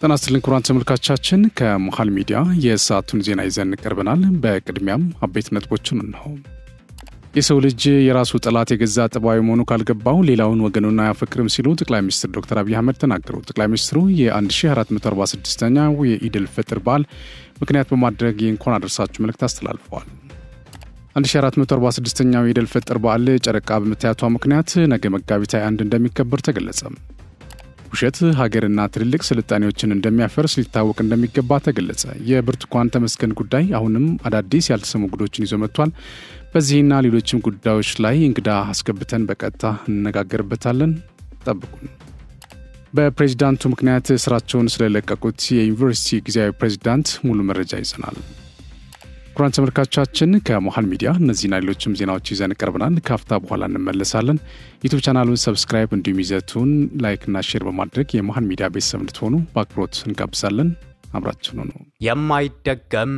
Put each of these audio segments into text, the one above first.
ጤና ይስጥልን ክቡራን ተመልካቾቻችን ከመሃል ሚዲያ የሰዓቱን ዜና ይዘን ቀርበናል። በቅድሚያም አበይት ነጥቦችን እንሆ። የሰው ልጅ የራሱ ጠላት የገዛ ጠባዩ መሆኑ ካልገባው ሌላውን ወገኑን አያፈቅርም ሲሉ ጠቅላይ ሚኒስትር ዶክተር አብይ አህመድ ተናገሩ። ጠቅላይ ሚኒስትሩ የ1446ኛው የኢድል ፈጥር በዓል ምክንያት በማድረግ የእንኳን አደረሳችሁ መልእክት አስተላልፈዋል። 1446ኛው የኢድል ፈጥር በዓል ጨረቃ በመታየቷ ምክንያት ነገ መጋቢት 21 እንደሚከበር ተገለጸ። ውሸት ሀገርና ትልልቅ ስልጣኔዎችን እንደሚያፈርስ ሊታወቅ እንደሚገባ ተገለጸ። የብርቱካን ተመስገን ጉዳይ አሁንም አዳዲስ ያልተሰሙ ጉዳዮችን ይዞ መጥቷል። በዚህና ሌሎችም ጉዳዮች ላይ እንግዳ አስገብተን በቀጥታ እንነጋገርበታለን። ጠብቁን። በፕሬዝዳንቱ ምክንያት ስራቸውን ስለለቀቁት የዩኒቨርሲቲ ጊዜያዊ ፕሬዝዳንት ሙሉ መረጃ ይዘናል። ክቡራን ተመልካቾቻችን ከመሃል ሚዲያ እነዚህና ሌሎችም ዜናዎች ይዘን ቀርበናል። ካፍታ በኋላ እንመለሳለን። ዩቲዩብ ቻናሉን ሰብስክራይብ እንዲሁም ይዘቱን ላይክ እና ሼር በማድረግ የመሃል ሚዲያ ቤተሰብ እንድትሆኑ በአክብሮት እንጋብዛለን። አብራችሁን ሁኑ። የማይደገም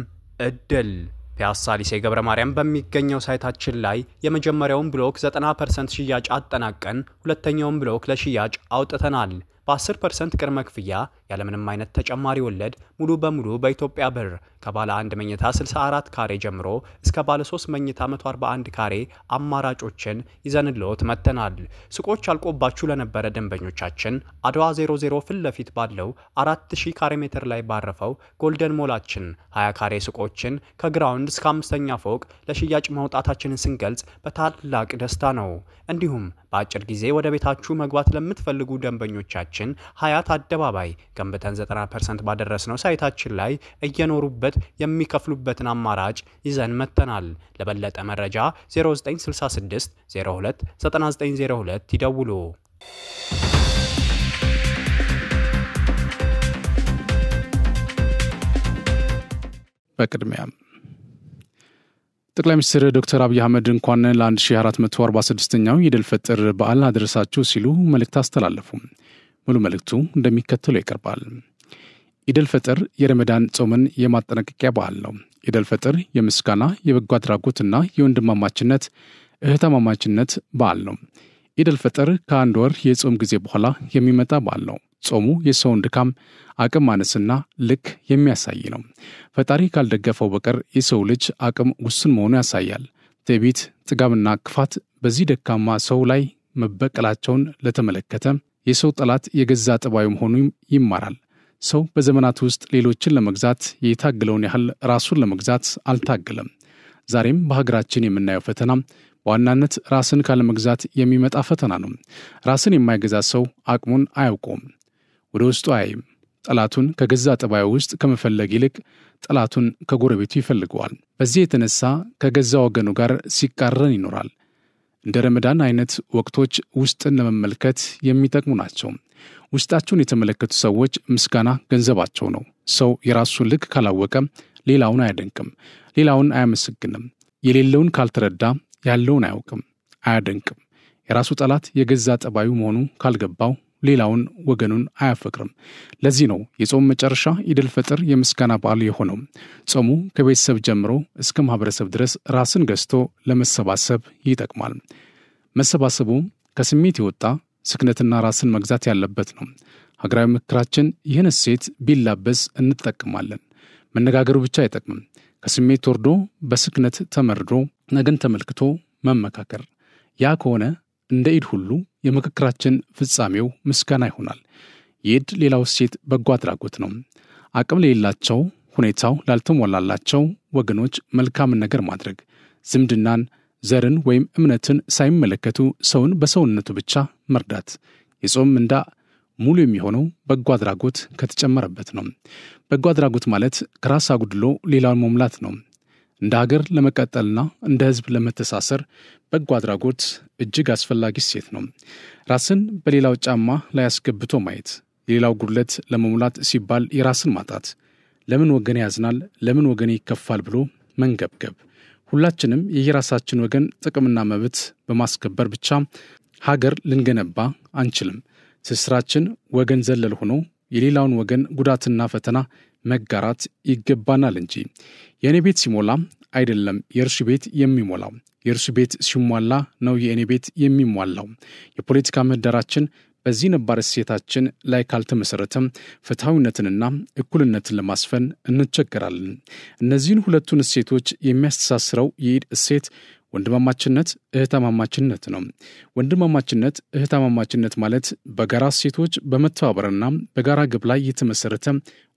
እድል ፒያሳ ሊሴ ገብረ ማርያም በሚገኘው ሳይታችን ላይ የመጀመሪያውን ብሎክ 90% ሽያጭ አጠናቀን ሁለተኛውን ብሎክ ለሽያጭ አውጥተናል። በ10% ቅድመ ክፍያ ያለምንም አይነት ተጨማሪ ወለድ ሙሉ በሙሉ በኢትዮጵያ ብር ከባለ 1 መኝታ 64 ካሬ ጀምሮ እስከ ባለ 3 መኝታ 141 ካሬ አማራጮችን ይዘንልዎት መጥተናል። ሱቆች አልቆባችሁ ለነበረ ደንበኞቻችን አድዋ 00 ፊት ለፊት ባለው 4000 ካሬ ሜትር ላይ ባረፈው ጎልደን ሞላችን 20 ካሬ ሱቆችን ከግራውንድ እስከ 5ኛ ፎቅ ለሽያጭ ማውጣታችንን ስንገልጽ በታላቅ ደስታ ነው። እንዲሁም በአጭር ጊዜ ወደ ቤታችሁ መግባት ለምትፈልጉ ደንበኞቻችን ሀያት አደባባይ ገንብተን 90% ባደረስነው ሳይታችን ላይ እየኖሩበት የሚከፍሉበትን አማራጭ ይዘን መጥተናል። ለበለጠ መረጃ 0966 02 9902 ይደውሉ። በቅድሚያ ጠቅላይ ሚኒስትር ዶክተር አብይ አህመድ እንኳን ለ1446ኛው የኢድል ፈጥር በዓል አደረሳችሁ ሲሉ መልእክት አስተላለፉ። ሙሉ መልእክቱ እንደሚከተለው ይቀርባል። ኢድል ፈጥር የረመዳን ጾምን የማጠናቀቂያ በዓል ነው። ኢድል ፈጥር የምስጋና የበጎ አድራጎትና የወንድማማችነት እህትማማችነት በዓል ነው። ኢድል ፈጥር ከአንድ ወር የጾም ጊዜ በኋላ የሚመጣ በዓል ነው። ጾሙ የሰውን ድካም አቅም ማነስና ልክ የሚያሳይ ነው። ፈጣሪ ካልደገፈው በቀር የሰው ልጅ አቅም ውስን መሆኑ ያሳያል። ትዕቢት፣ ጥጋብና ክፋት በዚህ ደካማ ሰው ላይ መበቀላቸውን ለተመለከተ የሰው ጠላት የገዛ ጠባዩ መሆኑ ይማራል። ሰው በዘመናት ውስጥ ሌሎችን ለመግዛት የታገለውን ያህል ራሱን ለመግዛት አልታገለም። ዛሬም በሀገራችን የምናየው ፈተና በዋናነት ራስን ካለመግዛት የሚመጣ ፈተና ነው። ራስን የማይገዛ ሰው አቅሙን አያውቀውም፣ ወደ ውስጡ አያይም። ጠላቱን ከገዛ ጠባዩ ውስጥ ከመፈለግ ይልቅ ጠላቱን ከጎረቤቱ ይፈልገዋል። በዚህ የተነሳ ከገዛ ወገኑ ጋር ሲቃረን ይኖራል። እንደ ረመዳን አይነት ወቅቶች ውስጥን ለመመልከት የሚጠቅሙ ናቸው። ውስጣቸውን የተመለከቱ ሰዎች ምስጋና ገንዘባቸው ነው። ሰው የራሱን ልክ ካላወቀ ሌላውን አያደንቅም፣ ሌላውን አያመሰግንም። የሌለውን ካልተረዳ ያለውን አያውቅም፣ አያደንቅም። የራሱ ጠላት የገዛ ጠባዩ መሆኑ ካልገባው ሌላውን ወገኑን አያፈቅርም። ለዚህ ነው የጾም መጨረሻ ኢድል ፈጥር የምስጋና በዓል የሆነው። ጾሙ ከቤተሰብ ጀምሮ እስከ ማህበረሰብ ድረስ ራስን ገዝቶ ለመሰባሰብ ይጠቅማል። መሰባሰቡ ከስሜት የወጣ ስክነትና ራስን መግዛት ያለበት ነው። ሀገራዊ ምክራችን ይህን እሴት ቢላበስ እንጠቀማለን። መነጋገሩ ብቻ አይጠቅምም። ከስሜት ወርዶ በስክነት ተመርዶ ነገን ተመልክቶ መመካከር። ያ ከሆነ እንደ ኢድ ሁሉ የምክክራችን ፍጻሜው ምስጋና ይሆናል። የኢድ ሌላው እሴት በጎ አድራጎት ነው። አቅም ለሌላቸው፣ ሁኔታው ላልተሟላላቸው ወገኖች መልካምን ነገር ማድረግ፣ ዝምድናን፣ ዘርን ወይም እምነትን ሳይመለከቱ ሰውን በሰውነቱ ብቻ መርዳት። የጾም ምንዳ ሙሉ የሚሆነው በጎ አድራጎት ከተጨመረበት ነው። በጎ አድራጎት ማለት ከራስ አጉድሎ ሌላውን መሙላት ነው። እንደ ሀገር ለመቀጠልና እንደ ሕዝብ ለመተሳሰር በጎ አድራጎት እጅግ አስፈላጊ እሴት ነው። ራስን በሌላው ጫማ ላይ አስገብቶ ማየት፣ የሌላው ጉድለት ለመሙላት ሲባል የራስን ማጣት፣ ለምን ወገን ያዝናል፣ ለምን ወገን ይከፋል ብሎ መንገብገብ። ሁላችንም የየራሳችን ወገን ጥቅምና መብት በማስከበር ብቻ ሀገር ልንገነባ አንችልም። ትስስራችን ወገን ዘለል ሆኖ የሌላውን ወገን ጉዳትና ፈተና መጋራት ይገባናል እንጂ የኔ ቤት ሲሞላ አይደለም የእርሱ ቤት የሚሞላው፣ የእርሱ ቤት ሲሟላ ነው የኔ ቤት የሚሟላው። የፖለቲካ ምህዳራችን በዚህ ነባር እሴታችን ላይ ካልተመሰረተም ፍትሐዊነትንና እኩልነትን ለማስፈን እንቸገራለን። እነዚህን ሁለቱን እሴቶች የሚያስተሳስረው የኢድ እሴት ወንድማማችነት፣ እህታማማችነት ነው። ወንድማማችነት፣ እህታማማችነት ማለት በጋራ እሴቶች በመተባበርና በጋራ ግብ ላይ የተመሰረተ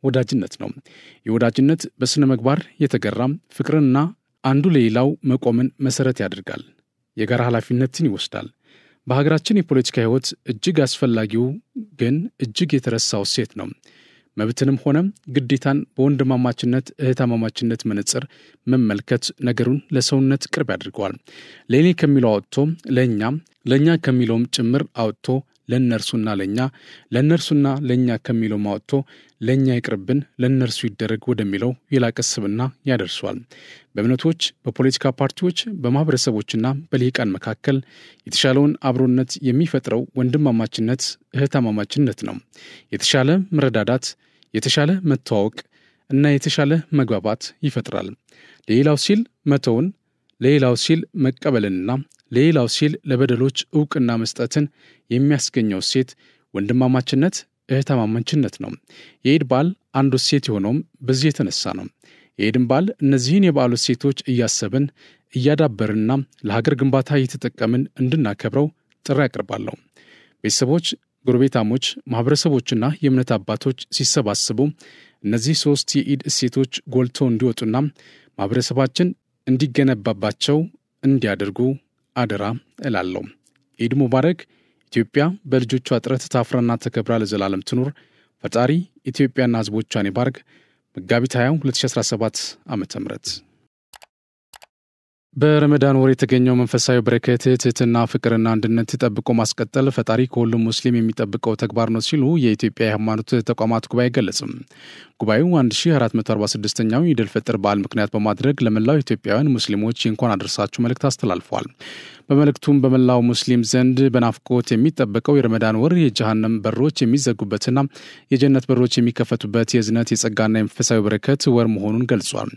ወዳጅነት ነው። የወዳጅነት በስነ ምግባር የተገራ ፍቅርንና አንዱ ለሌላው መቆምን መሰረት ያደርጋል። የጋራ ኃላፊነትን ይወስዳል። በሀገራችን የፖለቲካ ህይወት እጅግ አስፈላጊው ግን እጅግ የተረሳው እሴት ነው። መብትንም ሆነ ግዴታን በወንድማማችነት እህታማማችነት መነጽር መመልከት ነገሩን ለሰውነት ቅርብ ያደርገዋል። ለኔ ከሚለው አውጥቶ ለኛ ከሚለውም ጭምር አውጥቶ ለነርሱና ለኛ ከሚለው አውጥቶ ለኛ ይቅርብን ለነርሱ ይደረግ ወደሚለው የላቀ ስብዕና ያደርሷል። በእምነቶች፣ በፖለቲካ ፓርቲዎች፣ በማህበረሰቦችና በልሂቃን መካከል የተሻለውን አብሮነት የሚፈጥረው ወንድማማችነት እህታማማችነት ነው። የተሻለ መረዳዳት፣ የተሻለ መተዋወቅ እና የተሻለ መግባባት ይፈጥራል። ለሌላው ሲል መተውን፣ ለሌላው ሲል መቀበልንና ለሌላው ሲል ለበደሎች ዕውቅና መስጠትን የሚያስገኘው እሴት ወንድማማችነት እህታማማችነት ነው። የኢድ በዓል አንዱ እሴት የሆነውም በዚህ የተነሳ ነው። የኢድን በዓል እነዚህን የበዓሉ እሴቶች እያሰብን እያዳበርንና ለሀገር ግንባታ እየተጠቀምን እንድናከብረው ጥሪ አቀርባለሁ። ቤተሰቦች፣ ጎረቤታሞች፣ ማህበረሰቦችና የእምነት አባቶች ሲሰባሰቡ እነዚህ ሶስት የኢድ እሴቶች ጎልተው እንዲወጡና ማህበረሰባችን እንዲገነባባቸው እንዲያደርጉ አደራ እላለሁ። ኢድ ሙባረክ። ኢትዮጵያ በልጆቿ ጥረት ታፍራና ተከብራ ለዘላለም ትኑር። ፈጣሪ ኢትዮጵያና ህዝቦቿን ይባርክ። መጋቢት 20 2017 ዓ.ም። በረመዳን ወር የተገኘው መንፈሳዊ በረከት ትህትና፣ ፍቅርና አንድነት ጠብቆ ማስቀጠል ፈጣሪ ከሁሉም ሙስሊም የሚጠብቀው ተግባር ነው ሲሉ የኢትዮጵያ የሃይማኖት ተቋማት ጉባኤ ገለጸም። ጉባኤው 1446ኛው የኢድ ፈጥር በዓል ምክንያት በማድረግ ለመላው ኢትዮጵያውያን ሙስሊሞች እንኳን አደረሳችሁ መልእክት አስተላልፈዋል። በመልእክቱም በመላው ሙስሊም ዘንድ በናፍቆት የሚጠበቀው የረመዳን ወር የጀሃነም በሮች የሚዘጉበትና የጀነት በሮች የሚከፈቱበት የእዝነት የጸጋና የመንፈሳዊ በረከት ወር መሆኑን ገልጿል።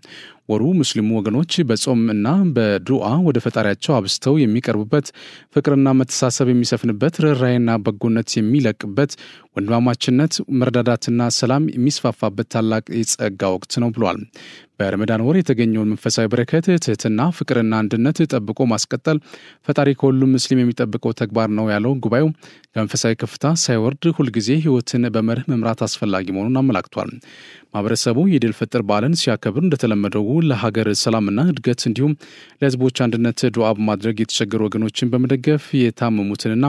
ወሩ ሙስሊሙ ወገኖች በጾም እና በዱዓ ወደ ፈጣሪያቸው አብስተው የሚቀርቡበት፣ ፍቅርና መተሳሰብ የሚሰፍንበት፣ ርኅራኄና በጎነት የሚለቅበት፣ ወንድማማችነት መረዳዳትና ሰላም የሚስፋፋበት ታላቅ የጸጋ ወቅት ነው ብሏል። በረመዳን ወር የተገኘውን መንፈሳዊ በረከት ትህትና፣ ፍቅርና አንድነት ጠብቆ ማስቀጠል ፈጣሪ ከሁሉም ሙስሊም የሚጠብቀው ተግባር ነው ያለው ጉባኤው ከመንፈሳዊ ከፍታ ሳይወርድ ሁልጊዜ ህይወትን በመርህ መምራት አስፈላጊ መሆኑን አመላክቷል። ማህበረሰቡ የኢድ ፈጥር በዓልን ሲያከብር እንደተለመደው ለሀገር ሰላምና እድገት እንዲሁም ለህዝቦች አንድነት ዱዓ በማድረግ የተቸገሩ ወገኖችን በመደገፍ የታመሙትንና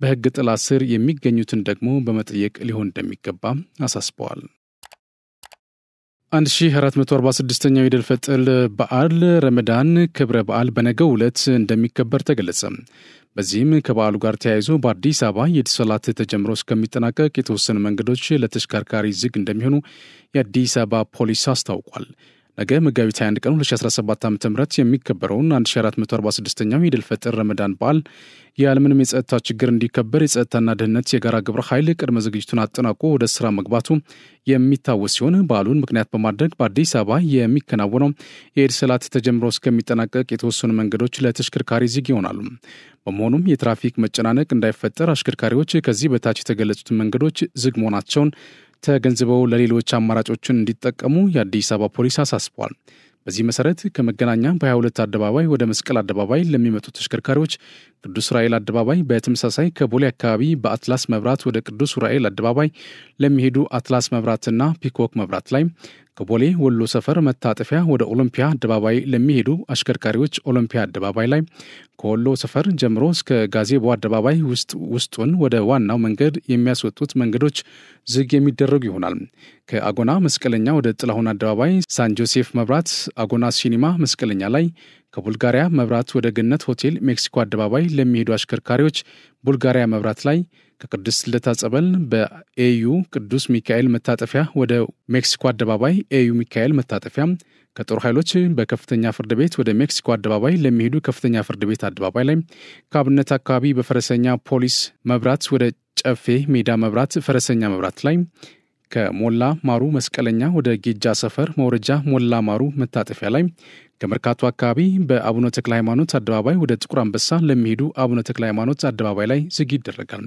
በህግ ጥላ ስር የሚገኙትን ደግሞ በመጠየቅ ሊሆን እንደሚገባ አሳስበዋል። 1446ኛው የኢድ ፈጥር በዓል ረመዳን ክብረ በዓል በነገው ዕለት እንደሚከበር ተገለጸ። በዚህም ከበዓሉ ጋር ተያይዞ በአዲስ አበባ የኢድ ሰላት ተጀምሮ እስከሚጠናቀቅ የተወሰኑ መንገዶች ለተሽከርካሪ ዝግ እንደሚሆኑ የአዲስ አበባ ፖሊስ አስታውቋል። ነገ መጋቢት 21 ቀን 2017 ዓ.ም የሚከበረውን 1446ኛው የኢድ ፈጥር ረመዳን በዓል ያለምንም የጸጥታ ችግር እንዲከበር የጸጥታና ደህንነት የጋራ ግብረ ኃይል ቅድመ ዝግጅቱን አጠናቆ ወደ ስራ መግባቱ የሚታወስ ሲሆን በዓሉን ምክንያት በማድረግ በአዲስ አበባ የሚከናወነው የኢድ ሰላት ተጀምሮ እስከሚጠናቀቅ የተወሰኑ መንገዶች ለተሽከርካሪ ዝግ ይሆናሉ። በመሆኑም የትራፊክ መጨናነቅ እንዳይፈጠር አሽከርካሪዎች ከዚህ በታች የተገለጹትን መንገዶች ዝግ መሆናቸውን ተገንዝበው ለሌሎች አማራጮችን እንዲጠቀሙ የአዲስ አበባ ፖሊስ አሳስቧል። በዚህ መሰረት ከመገናኛ በ22 አደባባይ ወደ መስቀል አደባባይ ለሚመጡ ተሽከርካሪዎች ቅዱስ ዑራኤል አደባባይ፣ በተመሳሳይ ከቦሌ አካባቢ በአትላስ መብራት ወደ ቅዱስ ዑራኤል አደባባይ ለሚሄዱ አትላስ መብራትና ፒኮክ መብራት ላይ፣ ከቦሌ ወሎ ሰፈር መታጠፊያ ወደ ኦሎምፒያ አደባባይ ለሚሄዱ አሽከርካሪዎች ኦሎምፒያ አደባባይ ላይ፣ ከወሎ ሰፈር ጀምሮ እስከ ጋዜቦ አደባባይ ውስጡን ወደ ዋናው መንገድ የሚያስወጡት መንገዶች ዝግ የሚደረጉ ይሆናል። ከአጎና መስቀለኛ ወደ ጥላሁን አደባባይ ሳን ጆሴፍ መብራት አጎና ሲኒማ መስቀለኛ ላይ፣ ከቡልጋሪያ መብራት ወደ ገነት ሆቴል ሜክሲኮ አደባባይ ለሚሄዱ አሽከርካሪዎች ቡልጋሪያ መብራት ላይ፣ ከቅዱስ ልደታ ጸበል በኤዩ ቅዱስ ሚካኤል መታጠፊያ ወደ ሜክሲኮ አደባባይ ኤዩ ሚካኤል መታጠፊያ፣ ከጦር ኃይሎች በከፍተኛ ፍርድ ቤት ወደ ሜክሲኮ አደባባይ ለሚሄዱ ከፍተኛ ፍርድ ቤት አደባባይ ላይ፣ ከአብነት አካባቢ በፈረሰኛ ፖሊስ መብራት ወደ ጨፌ ሜዳ መብራት ፈረሰኛ መብራት ላይ፣ ከሞላ ማሩ መስቀለኛ ወደ ጌጃ ሰፈር መውረጃ ሞላ ማሩ መታጠፊያ ላይ፣ ከመርካቶ አካባቢ በአቡነ ተክለ ሃይማኖት አደባባይ ወደ ጥቁር አንበሳ ለሚሄዱ አቡነ ተክለ ሃይማኖት አደባባይ ላይ ዝግ ይደረጋል።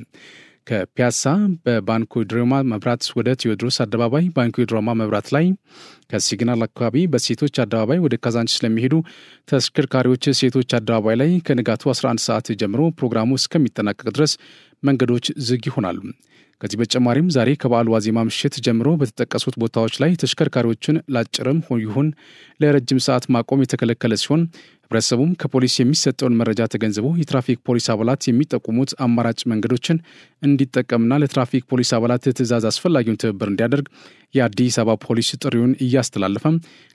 ከፒያሳ በባንኮ ድሮማ መብራት ወደ ቴዎድሮስ አደባባይ ባንኮ ድሮማ መብራት ላይ ከሲግናል አካባቢ በሴቶች አደባባይ ወደ ካዛንቺስ ለሚሄዱ ተሽከርካሪዎች ሴቶች አደባባይ ላይ ከንጋቱ 11 ሰዓት ጀምሮ ፕሮግራሙ እስከሚጠናቀቅ ድረስ መንገዶች ዝግ ይሆናሉ። ከዚህ በተጨማሪም ዛሬ ከበዓሉ ዋዜማ ምሽት ጀምሮ በተጠቀሱት ቦታዎች ላይ ተሽከርካሪዎችን ላጭርም ይሁን ለረጅም ሰዓት ማቆም የተከለከለ ሲሆን ህብረተሰቡም ከፖሊስ የሚሰጠውን መረጃ ተገንዝቦ የትራፊክ ፖሊስ አባላት የሚጠቁሙት አማራጭ መንገዶችን እንዲጠቀምና ለትራፊክ ፖሊስ አባላት ትዕዛዝ አስፈላጊውን ትብብር እንዲያደርግ የአዲስ አበባ ፖሊስ ጥሪውን እያስተላለፈ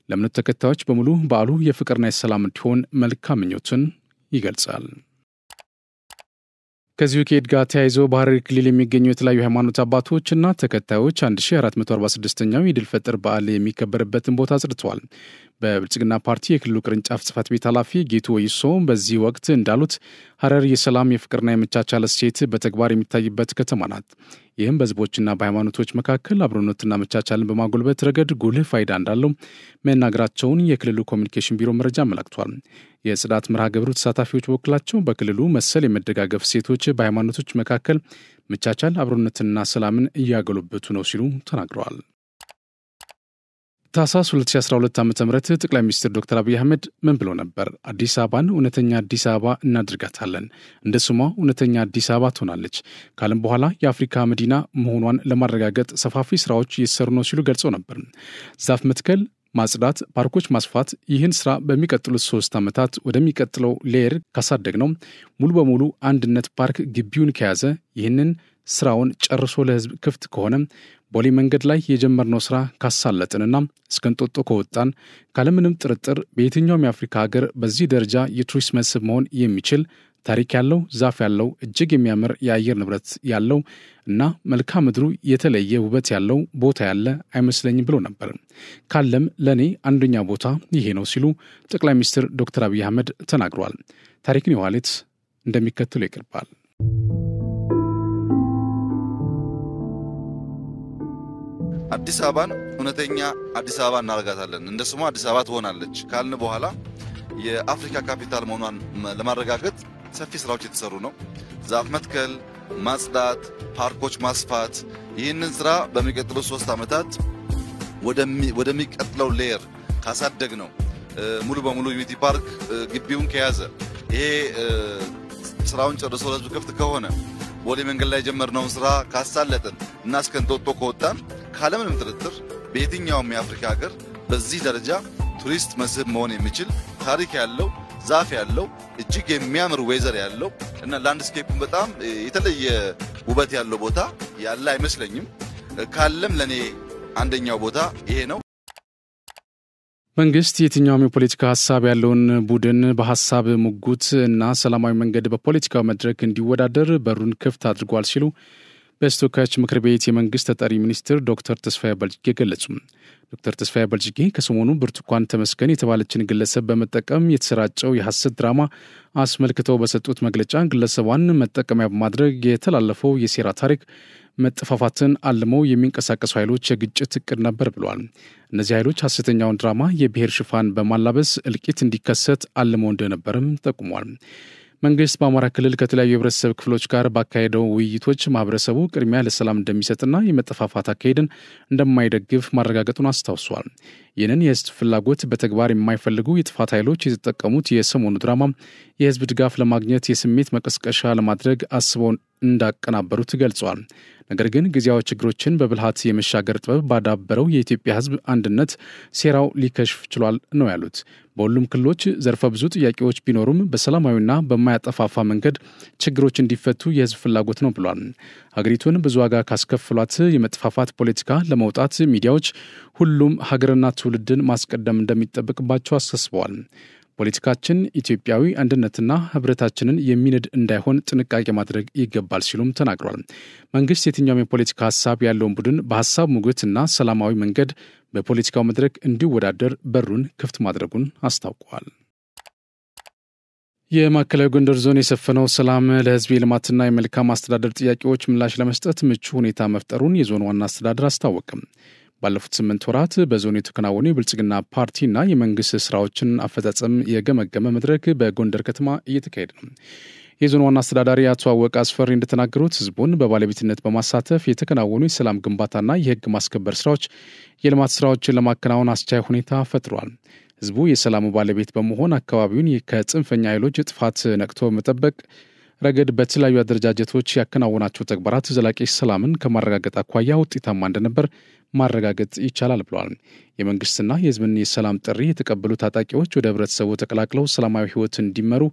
ለእምነቱ ተከታዮች በሙሉ በዓሉ የፍቅርና የሰላም እንዲሆን መልካም ምኞቱን ይገልጻል። ከዚሁ ከኢድ ጋር ተያይዞ በሐረሪ ክልል የሚገኙ የተለያዩ ሃይማኖት አባቶችና ተከታዮች 1446ኛው የኢድ አል-ፈጥር በዓል የሚከበርበትን ቦታ አጽድተዋል። በብልጽግና ፓርቲ የክልሉ ቅርንጫፍ ጽሕፈት ቤት ኃላፊ ጌቱ ወይሶ በዚህ ወቅት እንዳሉት ሐረር የሰላም የፍቅርና የመቻቻል እሴት በተግባር የሚታይበት ከተማ ናት። ይህም በህዝቦችና በሃይማኖቶች መካከል አብሮነትና መቻቻልን በማጎልበት ረገድ ጉልህ ፋይዳ እንዳለው መናገራቸውን የክልሉ ኮሚኒኬሽን ቢሮ መረጃ አመላክቷል። የጽዳት መርሃ ግብሩ ተሳታፊዎች በበኩላቸው በክልሉ መሰል የመደጋገፍ እሴቶች በሃይማኖቶች መካከል መቻቻል፣ አብሮነትና ሰላምን እያጎለበቱ ነው ሲሉ ተናግረዋል። ታህሳስ 2012 ዓ.ም ጠቅላይ ሚኒስትር ዶክተር አብይ አህመድ ምን ብለው ነበር? አዲስ አበባን እውነተኛ አዲስ አበባ እናድርጋታለን፣ እንደ ስሟ እውነተኛ አዲስ አበባ ትሆናለች፣ ካለም በኋላ የአፍሪካ መዲና መሆኗን ለማረጋገጥ ሰፋፊ ስራዎች እየተሰሩ ነው ሲሉ ገልጸው ነበር። ዛፍ መትከል፣ ማጽዳት፣ ፓርኮች ማስፋት፣ ይህን ስራ በሚቀጥሉት 3 ዓመታት ወደሚቀጥለው ሌየር ካሳደግ ነው ሙሉ በሙሉ አንድነት ፓርክ ግቢውን ከያዘ ይህንን ስራውን ጨርሶ ለህዝብ ክፍት ከሆነ ቦሌ መንገድ ላይ የጀመርነው ስራ ካሳለጥንና እስከ እንጦጦ ከወጣን ካለምንም ጥርጥር በየትኛውም የአፍሪካ ሀገር በዚህ ደረጃ የቱሪስት መስህብ መሆን የሚችል ታሪክ ያለው ዛፍ ያለው እጅግ የሚያምር የአየር ንብረት ያለው እና መልክዓ ምድሩ የተለየ ውበት ያለው ቦታ ያለ አይመስለኝም ብሎ ነበር። ካለም ለኔ አንደኛ ቦታ ይሄ ነው ሲሉ ጠቅላይ ሚኒስትር ዶክተር አብይ አህመድ ተናግረዋል። ታሪክን የዋሌት እንደሚከተለው ይቀርባል። አዲስ አበባን እውነተኛ አዲስ አበባ እናረጋታለን፣ እንደ ስሟ አዲስ አበባ ትሆናለች ካልን በኋላ የአፍሪካ ካፒታል መሆኗን ለማረጋገጥ ሰፊ ስራዎች የተሰሩ ነው። ዛፍ መትከል፣ ማጽዳት፣ ፓርኮች ማስፋት። ይህንን ስራ በሚቀጥሉት 3 ዓመታት ወደሚቀጥለው ሌየር ካሳደግ ነው ሙሉ በሙሉ ዩኒቲ ፓርክ ግቢውን ከያዘ ይሄ ስራውን ጨርሶ ለህዝብ ክፍት ከሆነ ቦሌ መንገድ ላይ የጀመርነውን ስራ ካሳለጥን እና እስከ እንጦጦ ከወጣን ካለምንም ጥርጥር በየትኛውም የአፍሪካ ሀገር በዚህ ደረጃ ቱሪስት መስህብ መሆን የሚችል ታሪክ ያለው ዛፍ ያለው እጅግ የሚያምር ዌዘር ያለው እና ላንድስኬፑን በጣም የተለየ ውበት ያለው ቦታ ያለ አይመስለኝም። ካለም ለኔ አንደኛው ቦታ ይሄ ነው። መንግስት የትኛውም የፖለቲካ ሐሳብ ያለውን ቡድን በሐሳብ ሙጉት እና ሰላማዊ መንገድ በፖለቲካው መድረክ እንዲወዳደር በሩን ክፍት አድርጓል ሲሉ በተወካዮች ምክር ቤት የመንግስት ተጠሪ ሚኒስትር ዶክተር ተስፋዬ በልጅጌ ገለጹ። ዶክተር ተስፋዬ በልጅጌ ከሰሞኑ ብርቱካን ተመስገን የተባለችን ግለሰብ በመጠቀም የተሰራጨው የሐሰት ድራማ አስመልክተው በሰጡት መግለጫ ግለሰቧን መጠቀሚያ በማድረግ የተላለፈው የሴራ ታሪክ መጠፋፋትን አልመው የሚንቀሳቀሱ ኃይሎች የግጭት እቅድ ነበር ብለዋል። እነዚህ ኃይሎች ሐሰተኛውን ድራማ የብሔር ሽፋን በማላበስ እልቂት እንዲከሰት አልመው እንደነበርም ጠቁሟል። መንግስት በአማራ ክልል ከተለያዩ የህብረተሰብ ክፍሎች ጋር ባካሄደው ውይይቶች ማህበረሰቡ ቅድሚያ ለሰላም እንደሚሰጥና የመጠፋፋት አካሄድን እንደማይደግፍ ማረጋገጡን አስታውሷል። ይህንን የህዝብ ፍላጎት በተግባር የማይፈልጉ የጥፋት ኃይሎች የተጠቀሙት የሰሞኑ ድራማ የህዝብ ድጋፍ ለማግኘት የስሜት መቀስቀሻ ለማድረግ አስበው እንዳቀናበሩት ገልጿል። ነገር ግን ጊዜያዊ ችግሮችን በብልሃት የመሻገር ጥበብ ባዳበረው የኢትዮጵያ ህዝብ አንድነት ሴራው ሊከሽፍ ችሏል ነው ያሉት። በሁሉም ክልሎች ዘርፈ ብዙ ጥያቄዎች ቢኖሩም በሰላማዊና በማያጠፋፋ መንገድ ችግሮች እንዲፈቱ የህዝብ ፍላጎት ነው ብሏል። ሀገሪቱን ብዙ ዋጋ ካስከፍሏት የመጥፋፋት ፖለቲካ ለመውጣት ሚዲያዎች ሁሉም ሀገርና ትውልድን ማስቀደም እንደሚጠበቅባቸው አሳስበዋል። ፖለቲካችን ኢትዮጵያዊ አንድነትና ህብረታችንን የሚንድ እንዳይሆን ጥንቃቄ ማድረግ ይገባል ሲሉም ተናግሯል። መንግስት የትኛውም የፖለቲካ ሀሳብ ያለውን ቡድን በሀሳብ ሙግትና ሰላማዊ መንገድ በፖለቲካው መድረክ እንዲወዳደር በሩን ክፍት ማድረጉን አስታውቋል። የማዕከላዊ ጎንደር ዞን የሰፈነው ሰላም ለህዝብ የልማትና የመልካም አስተዳደር ጥያቄዎች ምላሽ ለመስጠት ምቹ ሁኔታ መፍጠሩን የዞኑ ዋና አስተዳደር አስታወቀም። ባለፉት 8 ወራት በዞኑ የተከናወኑ የብልጽግና ፓርቲና የመንግስት ስራዎችን አፈጻጸም የገመገመ መድረክ በጎንደር ከተማ እየተካሄደ ነው። የዞኑ ዋና አስተዳዳሪ አቶ አወቀ አስፈሪ እንደተናገሩት ህዝቡን በባለቤትነት በማሳተፍ የተከናወኑ የሰላም ግንባታና የህግ ማስከበር ስራዎች የልማት ስራዎችን ለማከናወን አስቻይ ሁኔታ ፈጥሯል። ህዝቡ የሰላሙ ባለቤት በመሆን አካባቢውን ከጽንፈኛ ኃይሎች ጥፋት ነቅቶ መጠበቅ ረገድ በተለያዩ አደረጃጀቶች ያከናወናቸው ተግባራት ዘላቂ ሰላምን ከማረጋገጥ አኳያ ውጤታማ እንደነበር ማረጋገጥ ይቻላል ብለዋል። የመንግስትና የህዝብን የሰላም ጥሪ የተቀበሉ ታጣቂዎች ወደ ህብረተሰቡ ተቀላቅለው ሰላማዊ ህይወት እንዲመሩ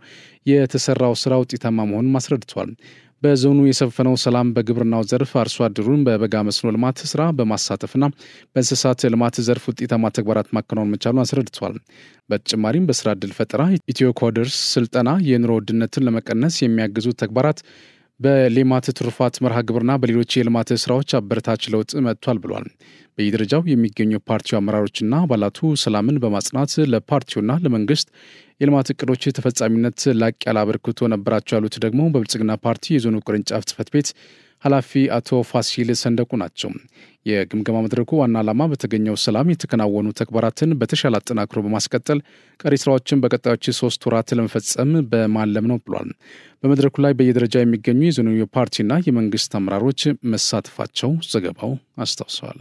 የተሰራው ስራ ውጤታማ መሆኑን አስረድተዋል። በዞኑ የሰፈነው ሰላም በግብርናው ዘርፍ አርሶ አደሩን በበጋ መስኖ ልማት ስራ በማሳተፍና በእንስሳት ልማት ዘርፍ ውጤታማ ተግባራት ማከናወን መቻሉን አስረድተዋል። በተጨማሪም በስራ ዕድል ፈጠራ፣ ኢትዮ ኮደርስ ስልጠና፣ የኑሮ ውድነትን ለመቀነስ የሚያግዙ ተግባራት በሌማት ትሩፋት መርሃ ግብርና በሌሎች የልማት ስራዎች አበረታች ለውጥ መጥቷል ብሏል። በየደረጃው የሚገኙ ፓርቲው አመራሮችና አባላቱ ሰላምን በማጽናት ለፓርቲውና ለመንግስት የልማት እቅዶች ተፈጻሚነት ላቅ ያለ አበርክቶ ነበራቸው ያሉት ደግሞ በብልጽግና ፓርቲ የዞኑ ቅርንጫፍ ጽህፈት ቤት ኃላፊ አቶ ፋሲል ሰንደቁ ናቸው። የግምገማ መድረኩ ዋና ዓላማ በተገኘው ሰላም የተከናወኑ ተግባራትን በተሻለ አጠናክሮ በማስቀጠል ቀሪ ስራዎችን በቀጣዮች 3 ወራት ለመፈጸም በማለም ነው ብሏል። በመድረኩ ላይ በየደረጃ የሚገኙ የዞኑ ፓርቲና የመንግስት አመራሮች መሳተፋቸው ዘገባው አስታውሰዋል።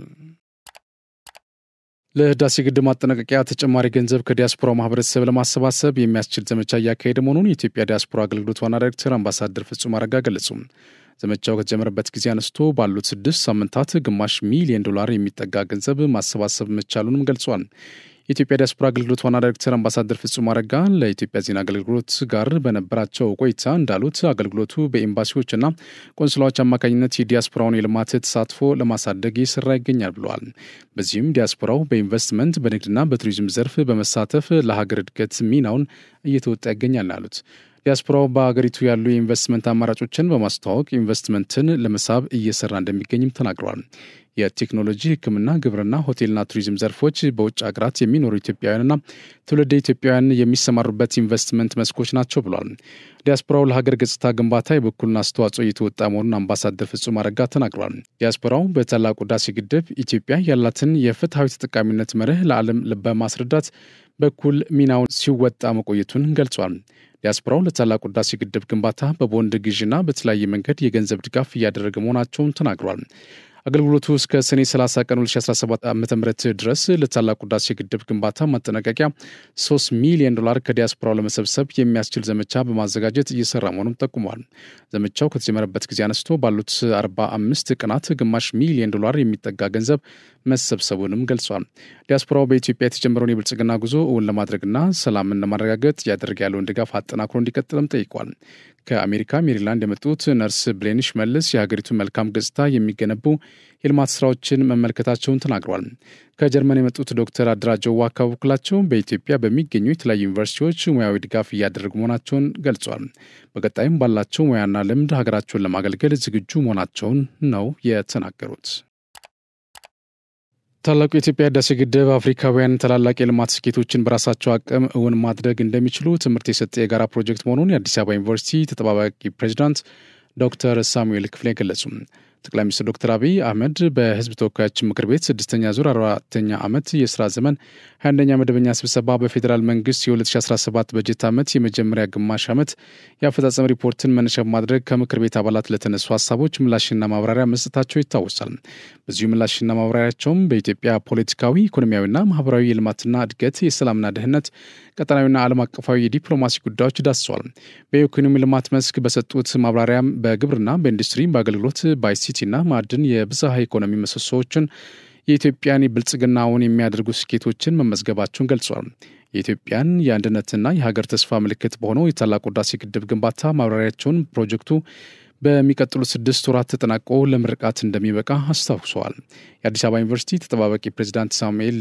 ለህዳሴ ግድብ ማጠናቀቂያ ተጨማሪ ገንዘብ ከዲያስፖራ ማህበረሰብ ለማሰባሰብ የሚያስችል ዘመቻ እያካሄደ መሆኑን የኢትዮጵያ ዲያስፖራ አገልግሎት ዋና ዳይሬክተር አምባሳደር ፍጹም አረጋ ገለጹ። ዘመቻው ከተጀመረበት ጊዜ አነስቶ ባሉት 6 ሳምንታት ግማሽ ሚሊዮን ዶላር የሚጠጋ ገንዘብ ማሰባሰብ መቻሉንም ገልጿል። የኢትዮጵያ ዲያስፖራ አገልግሎት ዋና ዳይሬክተር አምባሳደር ፍጹም አረጋ ለኢትዮጵያ ዜና አገልግሎት ጋር በነበራቸው ቆይታ እንዳሉት አገልግሎቱ በኤምባሲዎችና ቆንስላዎች አማካኝነት የዲያስፖራውን የልማት ተሳትፎ ለማሳደግ እየሰራ ይገኛል ብለዋል። በዚህም ዲያስፖራው በኢንቨስትመንት በንግድና በቱሪዝም ዘርፍ በመሳተፍ ለሀገር እድገት ሚናውን እየተወጣ ይገኛል ያሉት ዲያስፖራው በሀገሪቱ ያሉ የኢንቨስትመንት አማራጮችን በማስተዋወቅ ኢንቨስትመንትን ለመሳብ እየሰራ እንደሚገኝም ተናግረዋል። የቴክኖሎጂ፣ ሕክምና፣ ግብርና፣ ሆቴልና ቱሪዝም ዘርፎች በውጭ ሀገራት የሚኖሩ ኢትዮጵያውያንና ትውልደ ኢትዮጵያውያን የሚሰማሩበት ኢንቨስትመንት መስኮች ናቸው ብሏል። ዲያስፖራው ለሀገር ገጽታ ግንባታ የበኩሉን አስተዋጽኦ እየተወጣ መሆኑን አምባሳደር ፍጹም አረጋ ተናግረዋል። ዲያስፖራው በታላቁ ህዳሴ ግድብ ኢትዮጵያ ያላትን የፍትሐዊ ተጠቃሚነት መርህ ለዓለም በማስረዳት በኩል ሚናውን ሲወጣ መቆየቱን ገልጿል። ዲያስፖራው ለታላቁ ህዳሴ ግድብ ግንባታ በቦንድ ግዥና በተለያየ መንገድ የገንዘብ ድጋፍ እያደረገ መሆናቸውን ተናግሯል። አገልግሎቱ እስከ ሰኔ 30 ቀን 2017 ዓ.ም ድረስ ለታላቁ ህዳሴ ግድብ ግንባታ ማጠናቀቂያ 3 ሚሊዮን ዶላር ከዲያስፖራው ለመሰብሰብ የሚያስችል ዘመቻ በማዘጋጀት እየሰራ መሆኑን ጠቁሟል። ዘመቻው ከተጀመረበት ጊዜ አነስቶ ባሉት 45 ቀናት ግማሽ ሚሊዮን ዶላር የሚጠጋ ገንዘብ መሰብሰቡንም ገልጿል። ዲያስፖራው በኢትዮጵያ የተጀመረውን የብልጽግና ጉዞ እውን ለማድረግና ሰላምን ለማረጋገጥ እያደረገ ያለውን ድጋፍ አጠናክሮ እንዲቀጥልም ጠይቋል። ከአሜሪካ ሜሪላንድ የመጡት ነርስ ብሌንሽ መልስ የሀገሪቱን መልካም ገጽታ የሚገነቡ የልማት ስራዎችን መመልከታቸውን ተናግረዋል። ከጀርመን የመጡት ዶክተር አደራጀው ዋካ በበኩላቸው በኢትዮጵያ በሚገኙ የተለያዩ ዩኒቨርሲቲዎች ሙያዊ ድጋፍ እያደረጉ መሆናቸውን ገልጿል። በቀጣይም ባላቸው ሙያና ልምድ ሀገራቸውን ለማገልገል ዝግጁ መሆናቸውን ነው የተናገሩት። ታላቁ የኢትዮጵያ ህዳሴ ግድብ አፍሪካውያን ታላላቅ የልማት ስኬቶችን በራሳቸው አቅም እውን ማድረግ እንደሚችሉ ትምህርት የሰጠ የጋራ ፕሮጀክት መሆኑን የአዲስ አበባ ዩኒቨርሲቲ ተጠባባቂ ፕሬዚዳንት ዶክተር ሳሙኤል ክፍሌ ገለጹ። ጠቅላይ ሚኒስትር ዶክተር አብይ አህመድ በህዝብ ተወካዮች ምክር ቤት 6ኛ ዙር 4ኛ ዓመት የስራ ዘመን 21ኛ መደበኛ ስብሰባ በፌዴራል መንግስት የ2017 በጀት ዓመት የመጀመሪያ ግማሽ ዓመት የአፈጻጸም ሪፖርትን መነሻ በማድረግ ከምክር ቤት አባላት ለተነሱ ሀሳቦች ምላሽና ማብራሪያ መስጠታቸው ይታወሳል። በዚሁ ምላሽና ማብራሪያቸውም በኢትዮጵያ ፖለቲካዊ፣ ኢኮኖሚያዊና ማህበራዊ የልማትና እድገት፣ የሰላምና ደህንነት፣ ቀጠናዊና ዓለም አቀፋዊ የዲፕሎማሲ ጉዳዮች ዳስሰዋል። በኢኮኖሚ ልማት መስክ በሰጡት ማብራሪያም በግብርና፣ በኢንዱስትሪ፣ በአገልግሎት፣ በአይሲቲና ማዕድን የብዝሃ ኢኮኖሚ ምሰሶዎችን የኢትዮጵያን ብልጽግናውን የሚያደርጉ ስኬቶችን መመዝገባቸውን ገልጿል። የኢትዮጵያን የአንድነትና የሀገር ተስፋ ምልክት በሆነው የታላቁ ህዳሴ ግድብ ግንባታ ማብራሪያቸውን ፕሮጀክቱ በሚቀጥሉት 6 ወራት ተጠናቆ ለምርቃት እንደሚበቃ አስታውሰዋል። የአዲስ አበባ ዩኒቨርሲቲ ተጠባባቂ ፕሬዚዳንት ሳሙኤል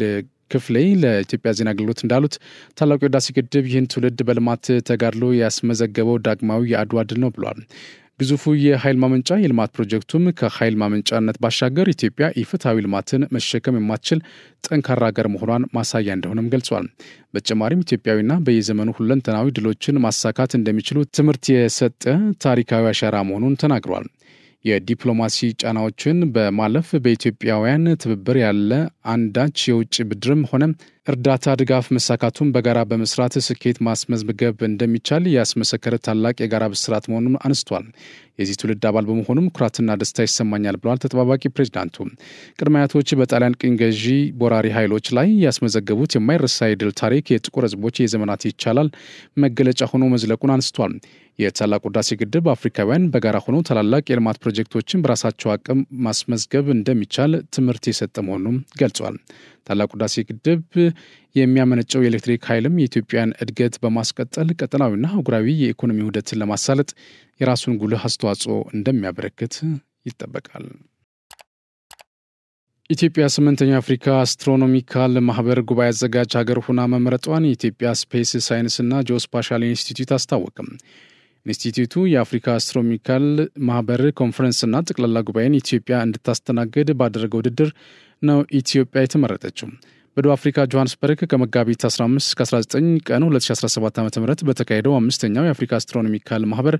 ክፍሌ ለኢትዮጵያ ዜና አገልግሎት እንዳሉት ታላቁ የህዳሴ ግድብ ይህን ትውልድ በልማት ተጋድሎ ያስመዘገበው ዳግማዊ የአድዋ ድል ነው ብሏል። ግዙፉ የኃይል ማመንጫ የልማት ፕሮጀክቱም ከኃይል ማመንጫነት ባሻገር ኢትዮጵያ ኢፍትሐዊ ልማትን መሸከም የማትችል ጠንካራ ሀገር መሆኗን ማሳያ እንደሆነም ገልጿል። በተጨማሪም ኢትዮጵያዊና በየዘመኑ ሁለንተናዊ ድሎችን ማሳካት እንደሚችሉ ትምህርት የሰጠ ታሪካዊ አሻራ መሆኑን ተናግሯል። የዲፕሎማሲ ጫናዎችን በማለፍ በኢትዮጵያውያን ትብብር ያለ አንዳች የውጭ ብድርም ሆነ እርዳታ ድጋፍ መሳካቱን በጋራ በመስራት ስኬት ማስመዝገብ እንደሚቻል ያስመሰከረ ታላቅ የጋራ ብስራት መሆኑን አንስቷል። የዚህ ትውልድ አባል በመሆኑም ኩራትና ደስታ ይሰማኛል ብለዋል ተጠባባቂ ፕሬዝዳንቱ። ቅድመ አያቶች በጣሊያን ቅኝ ገዢ ቦራሪ ኃይሎች ላይ ያስመዘገቡት የማይረሳ የድል ታሪክ የጥቁር ሕዝቦች የዘመናት ይቻላል መገለጫ ሆኖ መዝለቁን አንስቷል። የታላቁ ህዳሴ ግድብ አፍሪካውያን በጋራ ሆነው ታላላቅ የልማት ፕሮጀክቶችን በራሳቸው አቅም ማስመዝገብ እንደሚቻል ትምህርት የሰጠ መሆኑን ገልጿል። ታላቁ ህዳሴ ግድብ የሚያመነጨው የኤሌክትሪክ ኃይልም የኢትዮጵያን እድገት በማስቀጠል ቀጠናዊና አህጉራዊ የኢኮኖሚ ውህደትን ለማሳለጥ የራሱን ጉልህ አስተዋጽኦ እንደሚያበረክት ይጠበቃል። ኢትዮጵያ 8ኛው የአፍሪካ አስትሮኖሚካል ማህበር ጉባኤ አዘጋጅ ሀገር ሆና መመረጧን የኢትዮጵያ ስፔስ ሳይንስና ጂኦስፓሻል ኢንስቲትዩት አስታወቀም። ኢንስቲትዩቱ የአፍሪካ አስትሮኖሚካል ማህበር ኮንፈረንስና ጠቅላላ ጉባኤን ኢትዮጵያ እንድታስተናግድ ባደረገው ውድድር ነው ኢትዮጵያ የተመረጠችው። በደቡብ አፍሪካ ጆሃንስበርግ ከመጋቢት 15 እስከ 19 ቀን 2017 ዓ.ም በተካሄደው 5ኛው የአፍሪካ አስትሮኖሚካል ማህበር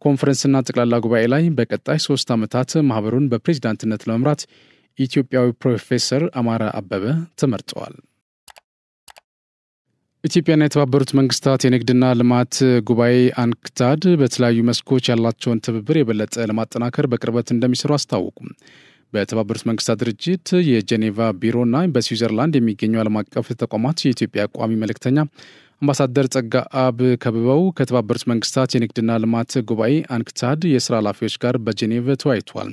ኮንፈረንስና ጠቅላላ ጉባኤ ላይ በቀጣይ 3 ዓመታት ማህበሩን በፕሬዝዳንትነት ለመምራት ኢትዮጵያዊ ፕሮፌሰር አማረ አበበ ተመርጠዋል። ኢትዮጵያና የተባበሩት መንግስታት የንግድና ልማት ጉባኤ አንክታድ በተለያዩ መስኮች ያላቸውን ትብብር የበለጠ ለማጠናከር በቅርበት እንደሚሰሩ አስታወቁ። በተባበሩት መንግስታት ድርጅት የጄኔቫ ቢሮና በስዊዘርላንድ የሚገኙ ዓለም አቀፍ ተቋማት የኢትዮጵያ ቋሚ መልእክተኛ አምባሳደር ጸጋ አብ ከብበው ከተባበሩት መንግስታት የንግድና ልማት ጉባኤ አንክታድ የስራ ኃላፊዎች ጋር በጄኔቭ ተወያይተዋል።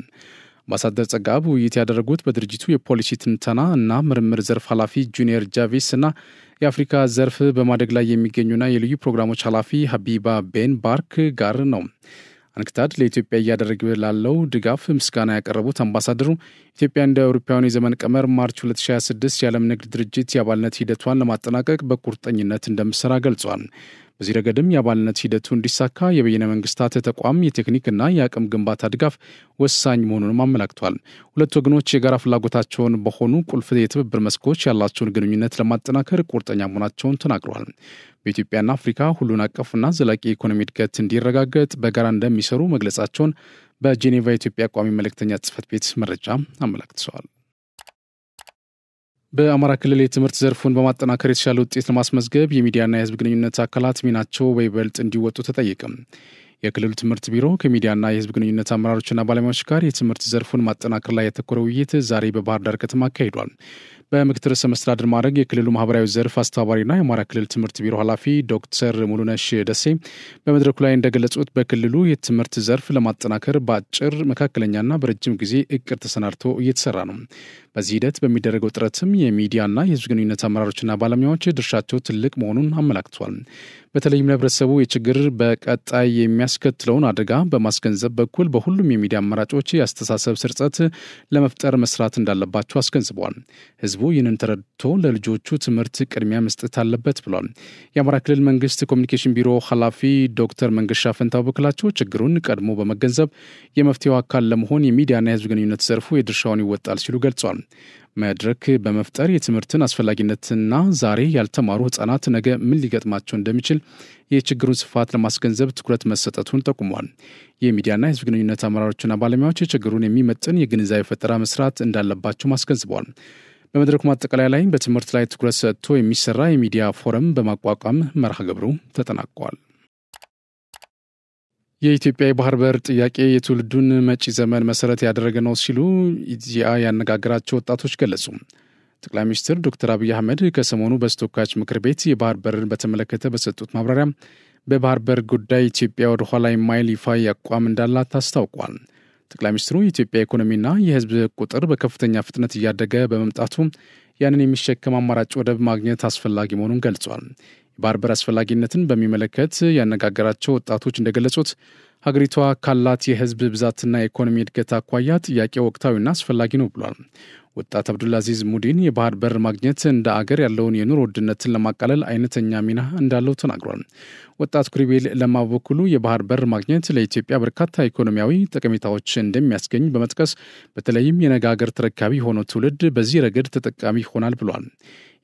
አምባሳደር ጸጋ አብ ውይይት ያደረጉት በድርጅቱ የፖሊሲ ትንተና እና ምርምር ዘርፍ ኃላፊ ጁኒየር ጃቪስ እና የአፍሪካ ዘርፍ በማደግ ላይ የሚገኙና የልዩ ፕሮግራሞች ኃላፊ ሀቢባ ቤን ባርክ ጋር ነው። አንክታድ ለኢትዮጵያ እያደረገ ላለው ድጋፍ ምስጋና ያቀረቡት አምባሳደሩ ኢትዮጵያ እንደ አውሮፓውያኑ የዘመን ቀመር ማርች 2026 የዓለም ንግድ ድርጅት የአባልነት ሂደቷን ለማጠናቀቅ በቁርጠኝነት እንደምትሰራ ገልጿል። በዚህ ረገድም የአባልነት ሂደቱ እንዲሳካ የበይነ መንግስታት ተቋም የቴክኒክና የአቅም ግንባታ ድጋፍ ወሳኝ መሆኑንም አመላክቷል። ሁለቱ ወገኖች የጋራ ፍላጎታቸውን በሆኑ ቁልፍ የትብብር መስኮች ያላቸውን ግንኙነት ለማጠናከር ቁርጠኛ መሆናቸውን ተናግረዋል። በኢትዮጵያና አፍሪካ ሁሉን አቀፍና ዘላቂ የኢኮኖሚ እድገት እንዲረጋገጥ በጋራ እንደሚሰሩ መግለጻቸውን በጄኔቫ የኢትዮጵያ ቋሚ መልእክተኛ ጽህፈት ቤት መረጃ አመላክተዋል። በአማራ ክልል የትምህርት ዘርፉን በማጠናከር የተሻለ ውጤት ለማስመዝገብ የሚዲያና የህዝብ ግንኙነት አካላት ሚናቸው በይበልጥ እንዲወጡ ተጠየቀ። የክልሉ ትምህርት ቢሮ ከሚዲያና የህዝብ ግንኙነት አመራሮችና ባለሙያዎች ጋር የትምህርት ዘርፉን ማጠናከር ላይ ያተኮረ ውይይት ዛሬ በባህር ዳር ከተማ አካሂዷል። በምክትል ርዕሰ መስተዳድር ማዕረግ የክልሉ ማህበራዊ ዘርፍ አስተባባሪና የአማራ ክልል ትምህርት ቢሮ ኃላፊ ዶክተር ሙሉነሽ ደሴ በመድረኩ ላይ እንደገለጹት በክልሉ የትምህርት ዘርፍ ለማጠናከር በአጭር መካከለኛና በረጅም ጊዜ እቅድ ተሰናድቶ እየተሰራ ነው። በዚህ ሂደት በሚደረገው ጥረትም የሚዲያና የህዝብ ግንኙነት አመራሮችና ባለሙያዎች ድርሻቸው ትልቅ መሆኑን አመላክቷል። በተለይም ለህብረተሰቡ የችግር በቀጣይ የሚያስከትለውን አደጋ በማስገንዘብ በኩል በሁሉም የሚዲያ አማራጮች የአስተሳሰብ ስርጸት ለመፍጠር መስራት እንዳለባቸው አስገንዝበዋል። ህዝቡ ይህንን ተረድቶ ለልጆቹ ትምህርት ቅድሚያ መስጠት አለበት ብሏል። የአማራ ክልል መንግስት ኮሚኒኬሽን ቢሮ ኃላፊ ዶክተር መንገሻ ፈንታው በኩላቸው ችግሩን ቀድሞ በመገንዘብ የመፍትሄው አካል ለመሆን የሚዲያና የህዝብ ግንኙነት ዘርፉ የድርሻውን ይወጣል ሲሉ ገልጿል። መድረክ በመፍጠር የትምህርትን አስፈላጊነትና ዛሬ ያልተማሩ ህጻናት ነገ ምን ሊገጥማቸው እንደሚችል የችግሩን ስፋት ለማስገንዘብ ትኩረት መሰጠቱን ጠቁሟል። የሚዲያና የህዝብ ግንኙነት አመራሮችና ባለሙያዎች ችግሩን የሚመጥን የግንዛቤ ፈጠራ መስራት እንዳለባቸው አስገንዝበዋል። በመድረኩ ማጠቃለያ ላይ በትምህርት ላይ ትኩረት ሰጥቶ የሚሰራ የሚዲያ ፎረም በማቋቋም መርሃ ግብሩ ተጠናቋል። የኢትዮጵያ የባህር በር ጥያቄ የትውልዱን መጪ ዘመን መሰረት ያደረገ ነው ሲሉ ኢዜአ ያነጋገራቸው ወጣቶች ገለጹ። ጠቅላይ ሚኒስትር ዶክተር አብይ አህመድ ከሰሞኑ በተወካዮች ምክር ቤት የባህር በርን በተመለከተ በሰጡት ማብራሪያ በባህር በር ጉዳይ ኢትዮጵያ ወደ ኋላ የማይል ይፋዊ አቋም እንዳላት አስታውቋል። ጠቅላይ ሚኒስትሩ የኢትዮጵያ ኢኮኖሚና የህዝብ ቁጥር በከፍተኛ ፍጥነት እያደገ በመምጣቱ ያንን የሚሸከም አማራጭ ወደብ ማግኘት አስፈላጊ መሆኑን ገልጿል። የባህር በር አስፈላጊነትን በሚመለከት ያነጋገራቸው ወጣቶች እንደገለጹት ሀገሪቷ ካላት የህዝብ ብዛትና የኢኮኖሚ እድገት አኳያ ጥያቄ ወቅታዊና አስፈላጊ ነው ብሏል። ወጣት አብዱልአዚዝ ሙዲን የባህር በር ማግኘት እንደ አገር ያለውን የኑሮ ውድነትን ለማቃለል አይነተኛ ሚና እንዳለው ተናግሯል። ወጣት ኩሪቤል ለማ በበኩሉ የባህር በር ማግኘት ለኢትዮጵያ በርካታ ኢኮኖሚያዊ ጠቀሜታዎች እንደሚያስገኝ በመጥቀስ በተለይም የነገ ሀገር ተረካቢ የሆነው ትውልድ በዚህ ረገድ ተጠቃሚ ይሆናል ብሏል።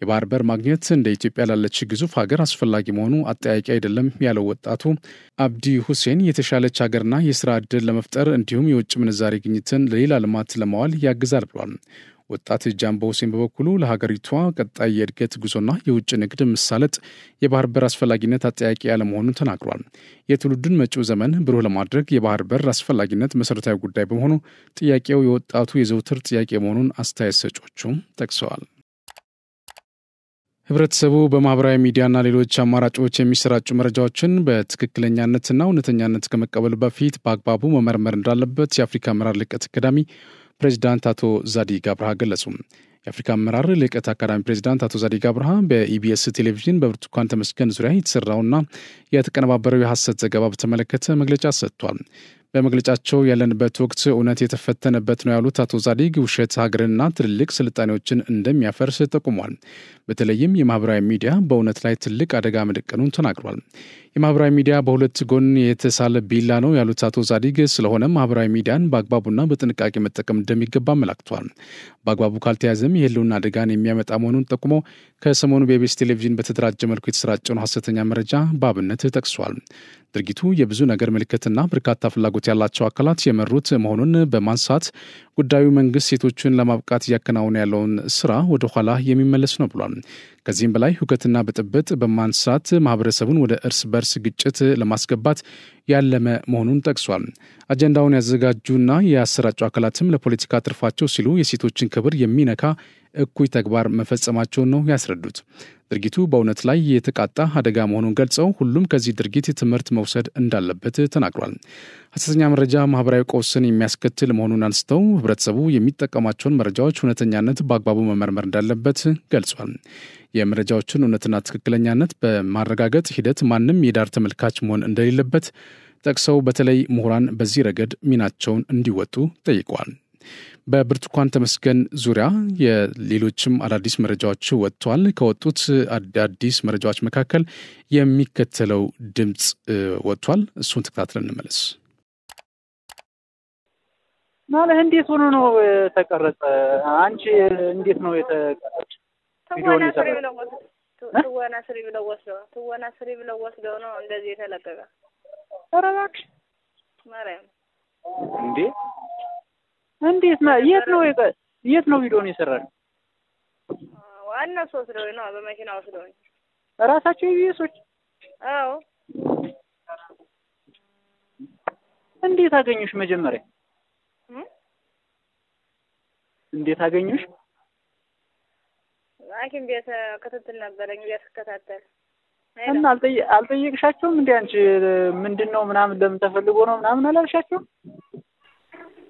የባህር በር ማግኘት እንደ ኢትዮጵያ ላለች ግዙፍ ሀገር አስፈላጊ መሆኑ አጠያቂ አይደለም ያለው ወጣቱ አብዲ ሁሴን የተሻለች ሀገርና የስራ ዕድል ለመፍጠር እንዲሁም የውጭ ምንዛሬ ግኝትን ለሌላ ልማት ለማዋል ያግዛል ብሏል። ወጣት ጃምቦ ሁሴን በበኩሉ ለሀገሪቷ ቀጣይ የእድገት ጉዞና የውጭ ንግድ መሳለጥ የባህር በር አስፈላጊነት አጠያቂ ያለመሆኑን ተናግሯል። የትውልዱን መጪው ዘመን ብሩህ ለማድረግ የባህር በር አስፈላጊነት መሰረታዊ ጉዳይ በመሆኑ ጥያቄው የወጣቱ የዘውትር ጥያቄ መሆኑን አስተያየት ሰጪዎቹም ጠቅሰዋል። ህብረተሰቡ በማህበራዊ ሚዲያና ሌሎች አማራጮች የሚሰራጩ መረጃዎችን በትክክለኛነትና እውነተኛነት ከመቀበል በፊት በአግባቡ መመርመር እንዳለበት የአፍሪካ አመራር ልቀት አካዳሚ ፕሬዚዳንት አቶ ዛዲግ አብርሃ ገለጹ። የአፍሪካ አመራር ልቀት አካዳሚ ፕሬዚዳንት አቶ ዛዲግ አብርሃ በኢቢኤስ ቴሌቪዥን በብርቱካን ተመስገን ዙሪያ የተሰራውና የተቀነባበረው የሐሰት ዘገባ በተመለከተ መግለጫ ሰጥቷል። በመግለጫቸው ያለንበት ወቅት እውነት የተፈተነበት ነው ያሉት አቶ ዛዲግ ውሸት ሀገርንና ትልልቅ ስልጣኔዎችን እንደሚያፈርስ ጠቁሟል። በተለይም የማህበራዊ ሚዲያ በእውነት ላይ ትልቅ አደጋ መደቀኑን ተናግሯል። የማህበራዊ ሚዲያ በሁለት ጎን የተሳለ ቢላ ነው ያሉት አቶ ዛዲግ ስለሆነም ማህበራዊ ሚዲያን በአግባቡና በጥንቃቄ መጠቀም እንደሚገባ አመላክቷል። በአግባቡ ካልተያዘም የህልውና አደጋን የሚያመጣ መሆኑን ጠቁሞ ከሰሞኑ በኢቢኤስ ቴሌቪዥን በተደራጀ መልኩ የተሰራጨውን ሐሰተኛ መረጃ በአብነት ጠቅሷል። ድርጊቱ የብዙ ነገር ምልክትና በርካታ ፍላጎት ያላቸው አካላት የመሩት መሆኑን በማንሳት ጉዳዩ መንግስት ሴቶችን ለማብቃት እያከናወነ ያለውን ስራ ወደ ኋላ የሚመለስ ነው ብሏል። ከዚህም በላይ ሁከትና ብጥብጥ በማንሳት ማህበረሰቡን ወደ እርስ በርስ ግጭት ለማስገባት ያለመ መሆኑን ጠቅሷል። አጀንዳውን ያዘጋጁና ያሰራጩ አካላትም ለፖለቲካ ትርፋቸው ሲሉ የሴቶችን ክብር የሚነካ እኩይ ተግባር መፈጸማቸውን ነው ያስረዱት። ድርጊቱ በእውነት ላይ የተቃጣ አደጋ መሆኑን ገልጸው ሁሉም ከዚህ ድርጊት ትምህርት መውሰድ እንዳለበት ተናግሯል። ሐሰተኛ መረጃ ማህበራዊ ቀውስን የሚያስከትል መሆኑን አንስተው ህብረተሰቡ የሚጠቀማቸውን መረጃዎች እውነተኛነት በአግባቡ መመርመር እንዳለበት ገልጿል። የመረጃዎችን እውነትና ትክክለኛነት በማረጋገጥ ሂደት ማንም የዳር ተመልካች መሆን እንደሌለበት ጠቅሰው በተለይ ምሁራን በዚህ ረገድ ሚናቸውን እንዲወጡ ጠይቀዋል። በብርቱካን ተመስገን ዙሪያ የሌሎችም አዳዲስ መረጃዎች ወጥቷል። ከወጡት አዳዲስ መረጃዎች መካከል የሚከተለው ድምጽ ወጥቷል። እሱን ተከታትለን እንመለስ። ማለት እንዴት ሆኖ ነው ተቀረጸ? አንቺ እንዴት ነው የተቀረጸ? ትወና ስሪ ብለው ወስደው ነው እንደዚህ የተለቀቀ። ኧረ እባክሽ ማርያም እንዴ! እንዴት ነው? የት ነው ቪዲዮውን የሰራው? ዋና ወስደው ነው በመኪና ወስደው ራሳቸው ኢቢኤሶች። አዎ። እንዴት አገኙሽ? መጀመሪያ እንዴት አገኙሽ? ሐኪም ቤት ክትትል ነበረኝ እያስከታተል እና አልጠየቅሻቸውም እንዴ? አንቺ ምንድነው ምናምን ለምን ተፈልጎ ነው ምናምን አላልሻቸውም?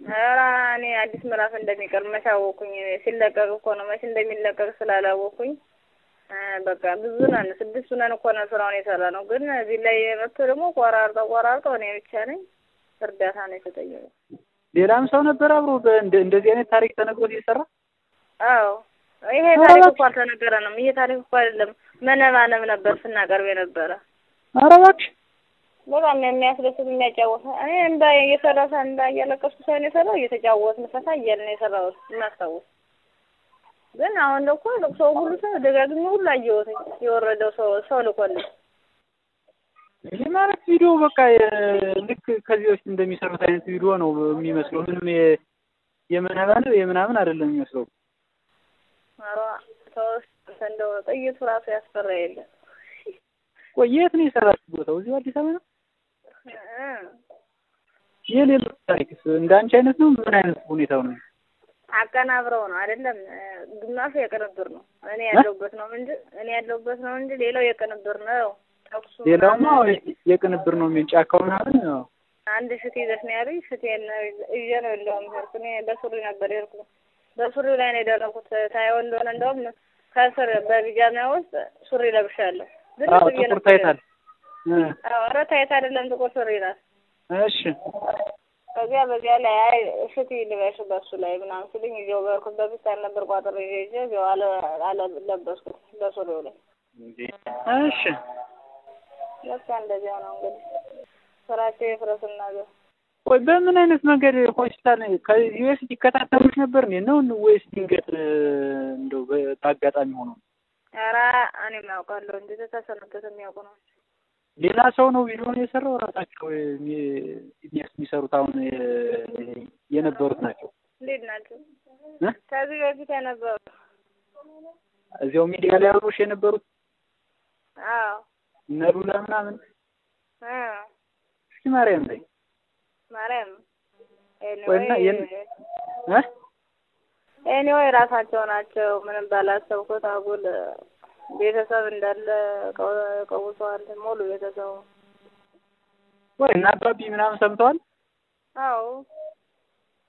ኧረ እኔ አዲስ ምዕራፍ እንደሚቀር መሻወኩኝ ሲለቀቅ እኮ ነው መቼ እንደሚለቀቅ ስላላወኩኝ በቃ ብዙ ነን 6 ነን እኮ ነው ስራውን የሰራ ነው። ግን እዚህ ላይ መጥቶ ደግሞ ቆራርጠው እኔ ብቻ ነኝ እርዳታ ነው የተጠየቀው። ሌላም ሰው ነበር አብሮ እንደዚህ አይነት ታሪክ ተነግሮት ይሰራ? አዎ ይሄ ታሪክ እኮ አልተነገረንም። ይሄ ታሪክ እኮ አይደለም መነባነብ ነበር ስናቀርብ የነበረ። ኧረ እባክሽ በጣም የሚያስደስት የሚያጫወት እኔ እንዳ እየሰራሁ እያለቀስኩ ሳይሆን የሰራው እየተጫወትን ፈታ እያልን የሰራው እናስታውስ። ግን አሁን እኮ ሰው ሁሉ ሰው ደጋግሞ ሁሉ አየሁት የወረደው ሰው ልኮልኝ። ይሄ ማለት ቪዲዮ በቃ ልክ ከዚህ በፊት እንደሚሰሩት አይነት ቪዲዮ ነው የሚመስለው። ምንም የመነባነብ የምናምን አይደለም የሚመስለው። ኧረ ተወስ እንደው ጥይቱ ራሱ ያስፈራ የለ። ቆይ የት ነው የሰራችው ቦታው? እዚሁ አዲስ አበባ ነው? የሌለው ታሪክስ እንዳንቺ አይነት ነው? ምን አይነት ሁኔታው ነው? አቀናብረው ነው አይደለም። ግማሹ የቅንብር ነው። እኔ ያለሁበት ነው እንጂ ሌላው የቅንብር ነው። ሌላውማ የቅንብር ነው። ጫካው ምናምን ነው። አንድ ሽት ይዘሽ ነው ያሉኝ። ሽቴን ይዤ ነው የለውም ሄድኩ። እኔ በሱሪ ነበር የሄድኩ። በሱሪው ላይ ነው የደረኩት። ታየው እንደሆነ እንደውም ከስር በቢጃማ ውስጥ ሱሪ ለብሻለሁ። ጥቁር ታይታል። ኧረ ታይታ አይደለም ጥቁር ሱሪ ናት። እሺ በዚያ ላይ ሽቲ ልበሽ በሱ ላይ ምናምን ሲሉኝ ይዤው በርኩት። በፊት ነበር ቋጥሬ ይዤ ይዤው አለበስኩት በሱሪው ላይ። እሺ በቃ እንደዚያ ነው እንግዲህ ስራቸው የፍረስና ገር። ቆይ በምን አይነት መንገድ ሆስፒታል ከዚህ በፊት ይከታተሉሽ ነበር ነው ወይስ ድንገት እንደው በአጋጣሚ ሆኖ? ኧረ እኔ ማውቃለሁ እንዴ ተሰነከተ የሚያውቁ ነው ሌላ ሰው ነው ቪዲዮውን የሰራው ራሳቸው የሚሰሩት አሁን የነበሩት ናቸው እንዴት ናቸው ከዚህ በፊት የነበሩ እዚያው ሚዲያ ላይ አውሮሽ የነበሩት አዎ ነሉላ ምናምን እስኪ ማርያም ኤኒዌይ ራሳቸው ናቸው ምንም ባላሰብኩት አጉል ቤተሰብ እንዳለ ቀውሰዋል ሙሉ ቤተሰብ ወይ እና አባቢ ምናምን ሰምተዋል አዎ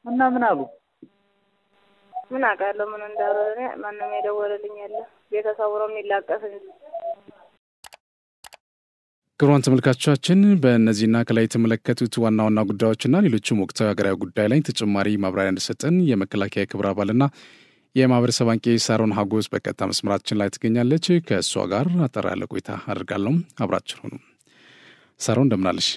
እና ምን አሉ ምን አውቃለሁ ምን እንዳሉ ማንም የደወለልኝ ያለ ቤተሰቡ ነው የሚላቀስ እንጂ ክቡራን ተመልካቾቻችን በእነዚህና ከላይ የተመለከቱት ዋና ዋና ጉዳዮችና ሌሎችም ወቅታዊ ሀገራዊ ጉዳይ ላይ ተጨማሪ ማብራሪያ እንድሰጠን የመከላከያ ክብረ አባልና የማህበረሰብ አንቂ ሳሮን ሀጎስ በቀጥታ መስመራችን ላይ ትገኛለች። ከእሷ ጋር አጠር ያለ ቆይታ አድርጋለሁ። አብራችን ሁኑ። ሳሮን እንደምን አለሽ?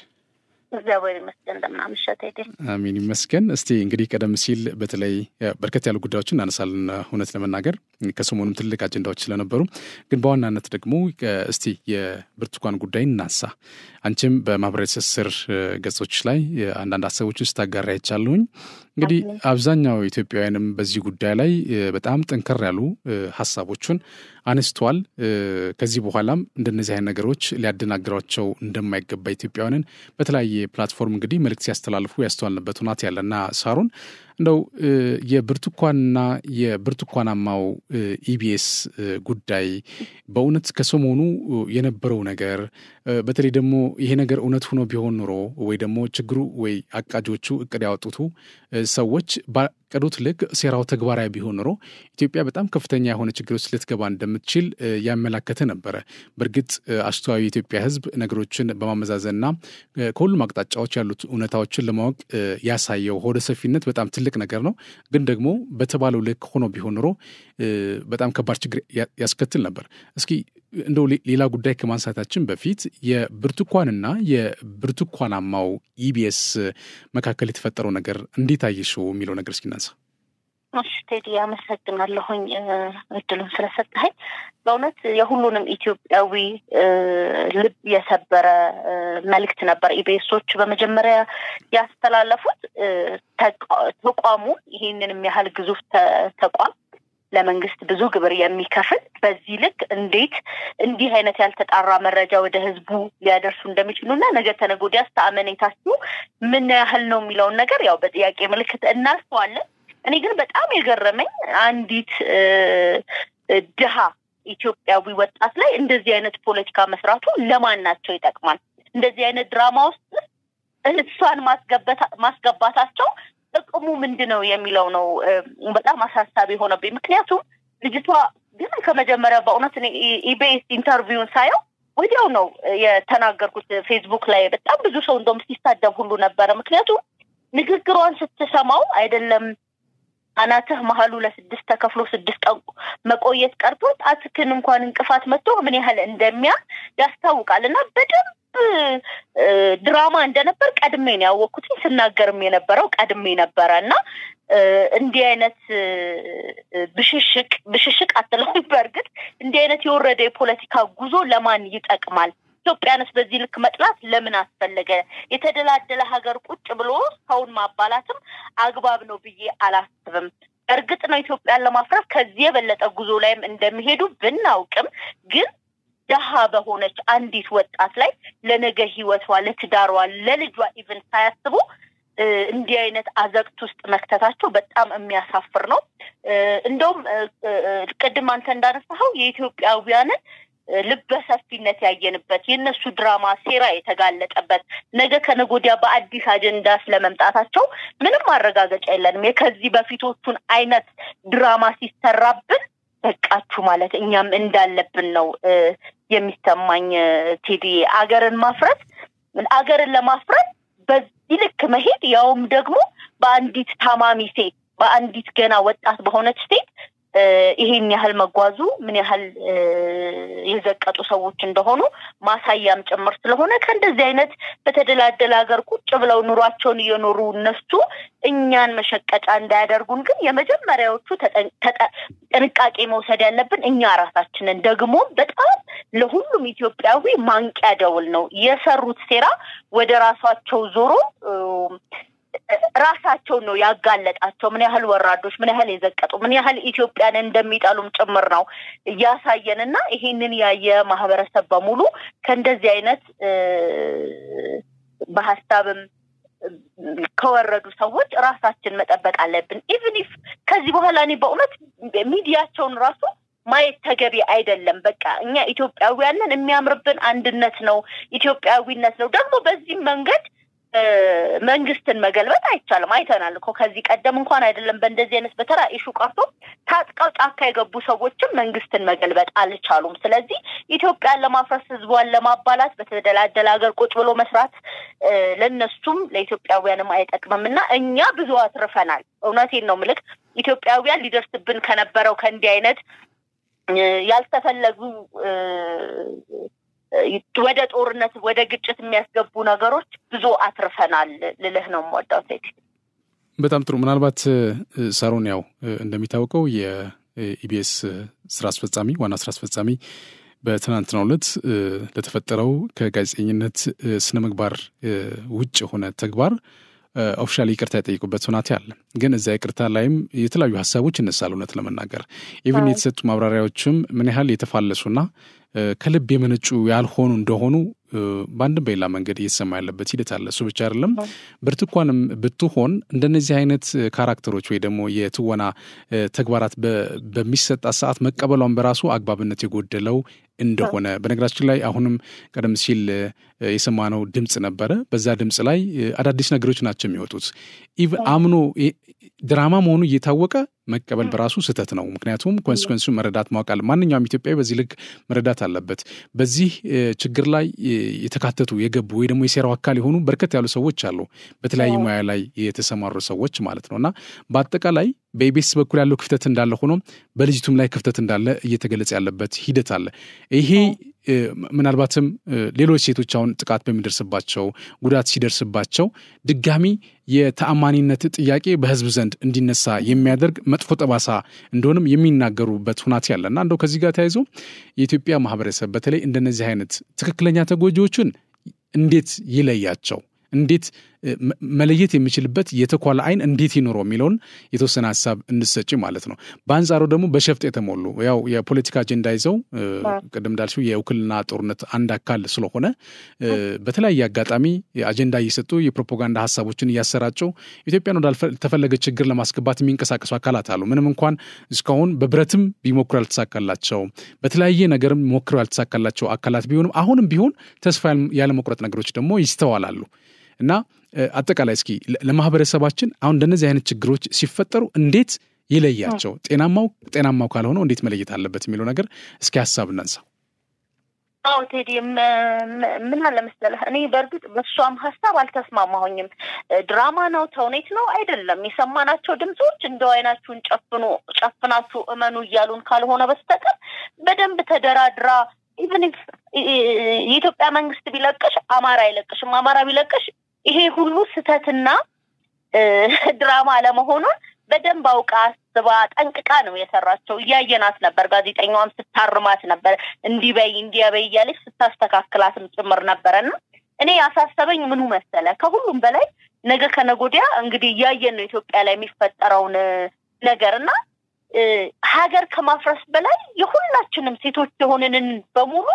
እግዚአብሔር ይመስገን እንደምን አመሸህ ቴዲ? አሜን ይመስገን። እስቲ እንግዲህ ቀደም ሲል በተለይ በርከት ያሉ ጉዳዮችን እናነሳለን። እውነት ለመናገር ከሰሞኑም ትልቅ አጀንዳዎች ስለነበሩ ግን በዋናነት ደግሞ እስቲ የብርቱካን ጉዳይ እናንሳ። አንቺም በማህበራዊ ትስስር ገጾች ላይ አንዳንድ ሀሳቦችን ስታጋራ አይቻለሁኝ። እንግዲህ አብዛኛው ኢትዮጵያውያንም በዚህ ጉዳይ ላይ በጣም ጠንከር ያሉ ሀሳቦችን አነስተዋል። ከዚህ በኋላም እንደነዚህ አይነት ነገሮች ሊያደናግሯቸው እንደማይገባ ኢትዮጵያውያንን በተለያየ ፕላትፎርም እንግዲህ መልእክት ሲያስተላልፉ ያስተዋልንበት ሁኔታ ያለና ሳሮን እንደው የብርቱካንና የብርቱካናማው ኢቢኤስ ጉዳይ በእውነት ከሰሞኑ የነበረው ነገር በተለይ ደግሞ ይሄ ነገር እውነት ሆኖ ቢሆን ኑሮ ወይ ደግሞ ችግሩ ወይ አቃጆቹ እቅድ ያወጡት ሰዎች ባቀዱት ልክ ሴራው ተግባራዊ ቢሆን ኑሮ ኢትዮጵያ በጣም ከፍተኛ የሆነ ችግር ውስጥ ልትገባ እንደምትችል ያመላከተ ነበረ። በእርግጥ አስተዋይ የኢትዮጵያ ሕዝብ ነገሮችን በማመዛዘንና ከሁሉም አቅጣጫዎች ያሉት እውነታዎችን ለማወቅ ያሳየው ሆደ ሰፊነት በጣም ትልቅ ነገር ነው። ግን ደግሞ በተባለው ልክ ሆኖ ቢሆን ኑሮ በጣም ከባድ ችግር ያስከትል ነበር። እስኪ እንደው ሌላ ጉዳይ ከማንሳታችን በፊት የብርቱካንና የብርቱካናማው ኢቢኤስ መካከል የተፈጠረው ነገር እንዴት አየሽው የሚለው ነገር እስኪ እናንሳ። እሺ ቴዲ አመሰግናለሁኝ እድሉን ስለሰጠኸኝ። በእውነት የሁሉንም ኢትዮጵያዊ ልብ የሰበረ መልእክት ነበር ኢቢኤሶች በመጀመሪያ ያስተላለፉት። ተቋሙ ይሄንን የሚያህል ግዙፍ ተቋም ለመንግስት ብዙ ግብር የሚከፍል በዚህ ልክ እንዴት እንዲህ አይነት ያልተጣራ መረጃ ወደ ህዝቡ ሊያደርሱ እንደሚችሉና ነገ ተነገ ወዲያ አመኔታቸው ምን ያህል ነው የሚለውን ነገር ያው በጥያቄ ምልክት እናስተዋለን። እኔ ግን በጣም የገረመኝ አንዲት ድሃ ኢትዮጵያዊ ወጣት ላይ እንደዚህ አይነት ፖለቲካ መስራቱ ለማናቸው ይጠቅማል? እንደዚህ አይነት ድራማ ውስጥ እሷን ማስገባታቸው ጥቅሙ ምንድነው የሚለው ነው በጣም አሳሳቢ ሆነብኝ። ምክንያቱም ልጅቷ ግን ከመጀመሪያ በእውነት ኢቢኤስ ኢንተርቪውን ሳየው ወዲያው ነው የተናገርኩት። ፌስቡክ ላይ በጣም ብዙ ሰው እንደውም ሲሳደብ ሁሉ ነበረ። ምክንያቱም ንግግሯን ስትሰማው አይደለም አናትህ መሐሉ ለስድስት ተከፍሎ 6 ቀን መቆየት ቀርቶ ጣትክን እንኳን እንቅፋት መጥቶ ምን ያህል እንደሚያ ያስታውቃልና በደንብ ድራማ እንደነበር ቀድሜ ነው ያወቅኩት። ስናገርም የነበረው ቀድሜ ነበርና እንዲህ አይነት ብሽሽቅ አጥለው በርግጥ እንዲህ አይነት የወረደ የፖለቲካ ጉዞ ለማን ይጠቅማል? ኢትዮጵያንስ በዚህ ልክ መጥላት ለምን አስፈለገ? የተደላደለ ሀገር ቁጭ ብሎ ሰውን ማባላትም አግባብ ነው ብዬ አላስብም። እርግጥ ነው ኢትዮጵያን ለማፍረስ ከዚህ የበለጠ ጉዞ ላይም እንደሚሄዱ ብናውቅም ግን ደሃ በሆነች አንዲት ወጣት ላይ ለነገ ህይወቷ ለትዳሯ ለልጇ ኢቭን ሳያስቡ እንዲህ አይነት አዘቅት ውስጥ መክተታቸው በጣም የሚያሳፍር ነው። እንደውም ቅድም አንተ እንዳነሳኸው የኢትዮጵያውያንን ልበሰፊነት ያየንበት የነሱ ድራማ ሴራ የተጋለጠበት ነገ ከነጎዲያ በአዲስ አጀንዳ ስለመምጣታቸው ምንም ማረጋገጫ የለንም። የከዚህ በፊቶቹን አይነት ድራማ ሲሰራብን በቃችሁ ማለት እኛም እንዳለብን ነው የሚሰማኝ ቴዲ። አገርን ለማፍረስ በዚህ ልክ መሄድ ያውም ደግሞ በአንዲት ታማሚ ሴት በአንዲት ገና ወጣት በሆነች ሴት ይሄን ያህል መጓዙ ምን ያህል የዘቀጡ ሰዎች እንደሆኑ ማሳያም ጭምር ስለሆነ ከእንደዚህ አይነት በተደላደለ ሀገር ቁጭ ብለው ኑሯቸውን እየኖሩ እነሱ እኛን መሸቀጫ እንዳያደርጉን ግን የመጀመሪያዎቹ ጥንቃቄ መውሰድ ያለብን እኛ ራሳችንን ደግሞ በጣም ለሁሉም ኢትዮጵያዊ ማንቂያ ደውል ነው የሰሩት ሴራ ወደ ራሳቸው ዞሮ ራሳቸው ነው ያጋለጣቸው ምን ያህል ወራዶች ምን ያህል የዘቀጡ ምን ያህል ኢትዮጵያን እንደሚጣሉም ጭምር ነው ያሳየንና ይሄንን ያየ ማህበረሰብ በሙሉ ከእንደዚህ አይነት በሐሳብም ከወረዱ ሰዎች ራሳችን መጠበቅ አለብን even if ከዚህ በኋላ እኔ በእውነት ሚዲያቸውን ራሱ ማየት ተገቢ አይደለም በቃ እኛ ኢትዮጵያውያንን የሚያምርብን አንድነት ነው ኢትዮጵያዊነት ነው ደግሞ በዚህ መንገድ መንግስትን መገልበጥ አይቻልም አይተናል እኮ ከዚህ ቀደም እንኳን አይደለም በእንደዚህ አይነት በተራ ኢሹ ቀርቶ ታጥቀው ጫካ የገቡ ሰዎችም መንግስትን መገልበጥ አልቻሉም ስለዚህ ኢትዮጵያን ለማፍረስ ህዝቧን ለማባላት በተደላደለ ሀገር ቁጭ ብሎ መስራት ለነሱም ለኢትዮጵያውያንም አይጠቅምምና እኛ ብዙ አትርፈናል እውነቴን ነው ምልክ ኢትዮጵያውያን ሊደርስብን ከነበረው ከእንዲህ አይነት ያልተፈለጉ ወደ ጦርነት ወደ ግጭት የሚያስገቡ ነገሮች ብዙ አትርፈናል ልልህ ነው ወጣው ሴት በጣም ጥሩ ምናልባት ሳሮን ያው እንደሚታወቀው የኢቢኤስ ስራ አስፈጻሚ ዋና ስራ አስፈጻሚ በትናንትናው ዕለት ለተፈጠረው ከጋዜጠኝነት ስነ ምግባር ውጭ ሆነ ተግባር ኦፊሻሊ ይቅርታ የጠየቁበት ሁኔታ አለ ግን እዛ ይቅርታ ላይም የተለያዩ ሐሳቦች እነሳሉ ነት ለመናገር ኢቭን የተሰጡ ማብራሪያዎችም ምን ያህል የተፋለሱና ከልብ የመነጩ ያልሆኑ እንደሆኑ ባንድ በሌላ መንገድ እየተሰማ ያለበት ሂደት አለ እሱ ብቻ አይደለም ብርቱካንም ብትሆን እንደነዚህ አይነት ካራክተሮች ወይ ደግሞ የትወና ተግባራት በሚሰጣ ሰዓት መቀበሏን በራሱ አግባብነት የጎደለው እንደሆነ በነገራችን ላይ አሁንም ቀደም ሲል የሰማነው ድምጽ ነበረ በዛ ድምጽ ላይ አዳዲስ ነገሮች ናቸው የሚወጡት ኢቭን አምኖ ድራማ መሆኑ እየታወቀ መቀበል በራሱ ስህተት ነው ምክንያቱም ኮንሲኩዌንሱ መረዳት ማወቃል ማንኛውም ኢትዮጵያዊ በዚህ ልክ መረዳት አለበት በዚህ ችግር ላይ የተካተቱ የገቡ ወይ ደግሞ የሴራው አካል የሆኑ በርከት ያሉ ሰዎች አሉ በተለያየ ሙያ ላይ የተሰማሩ ሰዎች ማለት ነውና በአጠቃላይ በኢቢኤስ በኩል ያለው ክፍተት እንዳለ ሆኖ በልጅቱም ላይ ክፍተት እንዳለ እየተገለጸ ያለበት ሂደት አለ ይሄ ምናልባትም ሌሎች ሴቶች አሁን ጥቃት በሚደርስባቸው ጉዳት ሲደርስባቸው ድጋሚ የተአማኒነት ጥያቄ በህዝብ ዘንድ እንዲነሳ የሚያደርግ መጥፎ ጠባሳ እንደሆነም የሚናገሩበት ሁኔታ ያለና እንደው ከዚህ ጋር ተያይዞ የኢትዮጵያ ማህበረሰብ በተለይ እንደነዚህ አይነት ትክክለኛ ተጎጂዎችን እንዴት ይለያቸው እንዴት መለየት የሚችልበት የተኳለ አይን እንዴት ይኖረው የሚለውን የተወሰነ ሐሳብ እንሰጪ ማለት ነው በአንጻሩ ደግሞ በሸፍጥ የተሞሉ ያው የፖለቲካ አጀንዳ ይዘው ቀደም እንዳልሽው የውክልና ጦርነት አንድ አካል ስለሆነ በተለያየ አጋጣሚ አጀንዳ እየሰጡ የፕሮፓጋንዳ ሐሳቦችን እያሰራጩ ኢትዮጵያን ወደ ተፈለገ ችግር ለማስገባት የሚንቀሳቀሱ አካላት አሉ ምንም እንኳን እስካሁን በብረትም ቢሞክሩ ያልተሳካላቸው በተለያየ ነገርም ሞክረው ያልተሳካላቸው አካላት ቢሆንም አሁንም ቢሆን ተስፋ ያለ መቁረጥ ነገሮች ደግሞ ይስተዋላሉ እና አጠቃላይ እስኪ ለማህበረሰባችን አሁን እንደነዚህ አይነት ችግሮች ሲፈጠሩ እንዴት ይለያቸው ጤናማው ካልሆነ እንዴት መለየት አለበት የሚለው ነገር እስኪ ሐሳብ እናንሳው ቴዲ ምን አለ መሰለህ እኔ በርግጥ በሷም ሐሳብ አልተስማማሁኝም ድራማ ነው ተውኔት ነው አይደለም የሰማናቸው ድምጾች እንደው አይናችሁን ጨፍናችሁ እመኑ ይያሉን ካልሆነ በስተቀር በደንብ ተደራድራ even if የኢትዮጵያ መንግስት ቢለቅሽ አማራ አይለቅሽም አማራ ቢለቅሽ ይሄ ሁሉ ስተትና ድራማ ለመሆኑን በደንብ አውቃ አስባ ጠንቅቃ ነው የሰራቸው ያየናት ነበር ጋዜጠኛዋም ስታርማት ነበር እንዲበይ እያለች ስታስተካክላትም ጭምር ነበርና እኔ ያሳሰበኝ ምኑ መሰለ ከሁሉም በላይ ነገ ከነጎዲያ እንግዲህ ያየን ነው ኢትዮጵያ ላይ የሚፈጠረውን ነገርና ሀገር ከማፍረስ በላይ የሁላችንም ሴቶች የሆነንን በሙሉ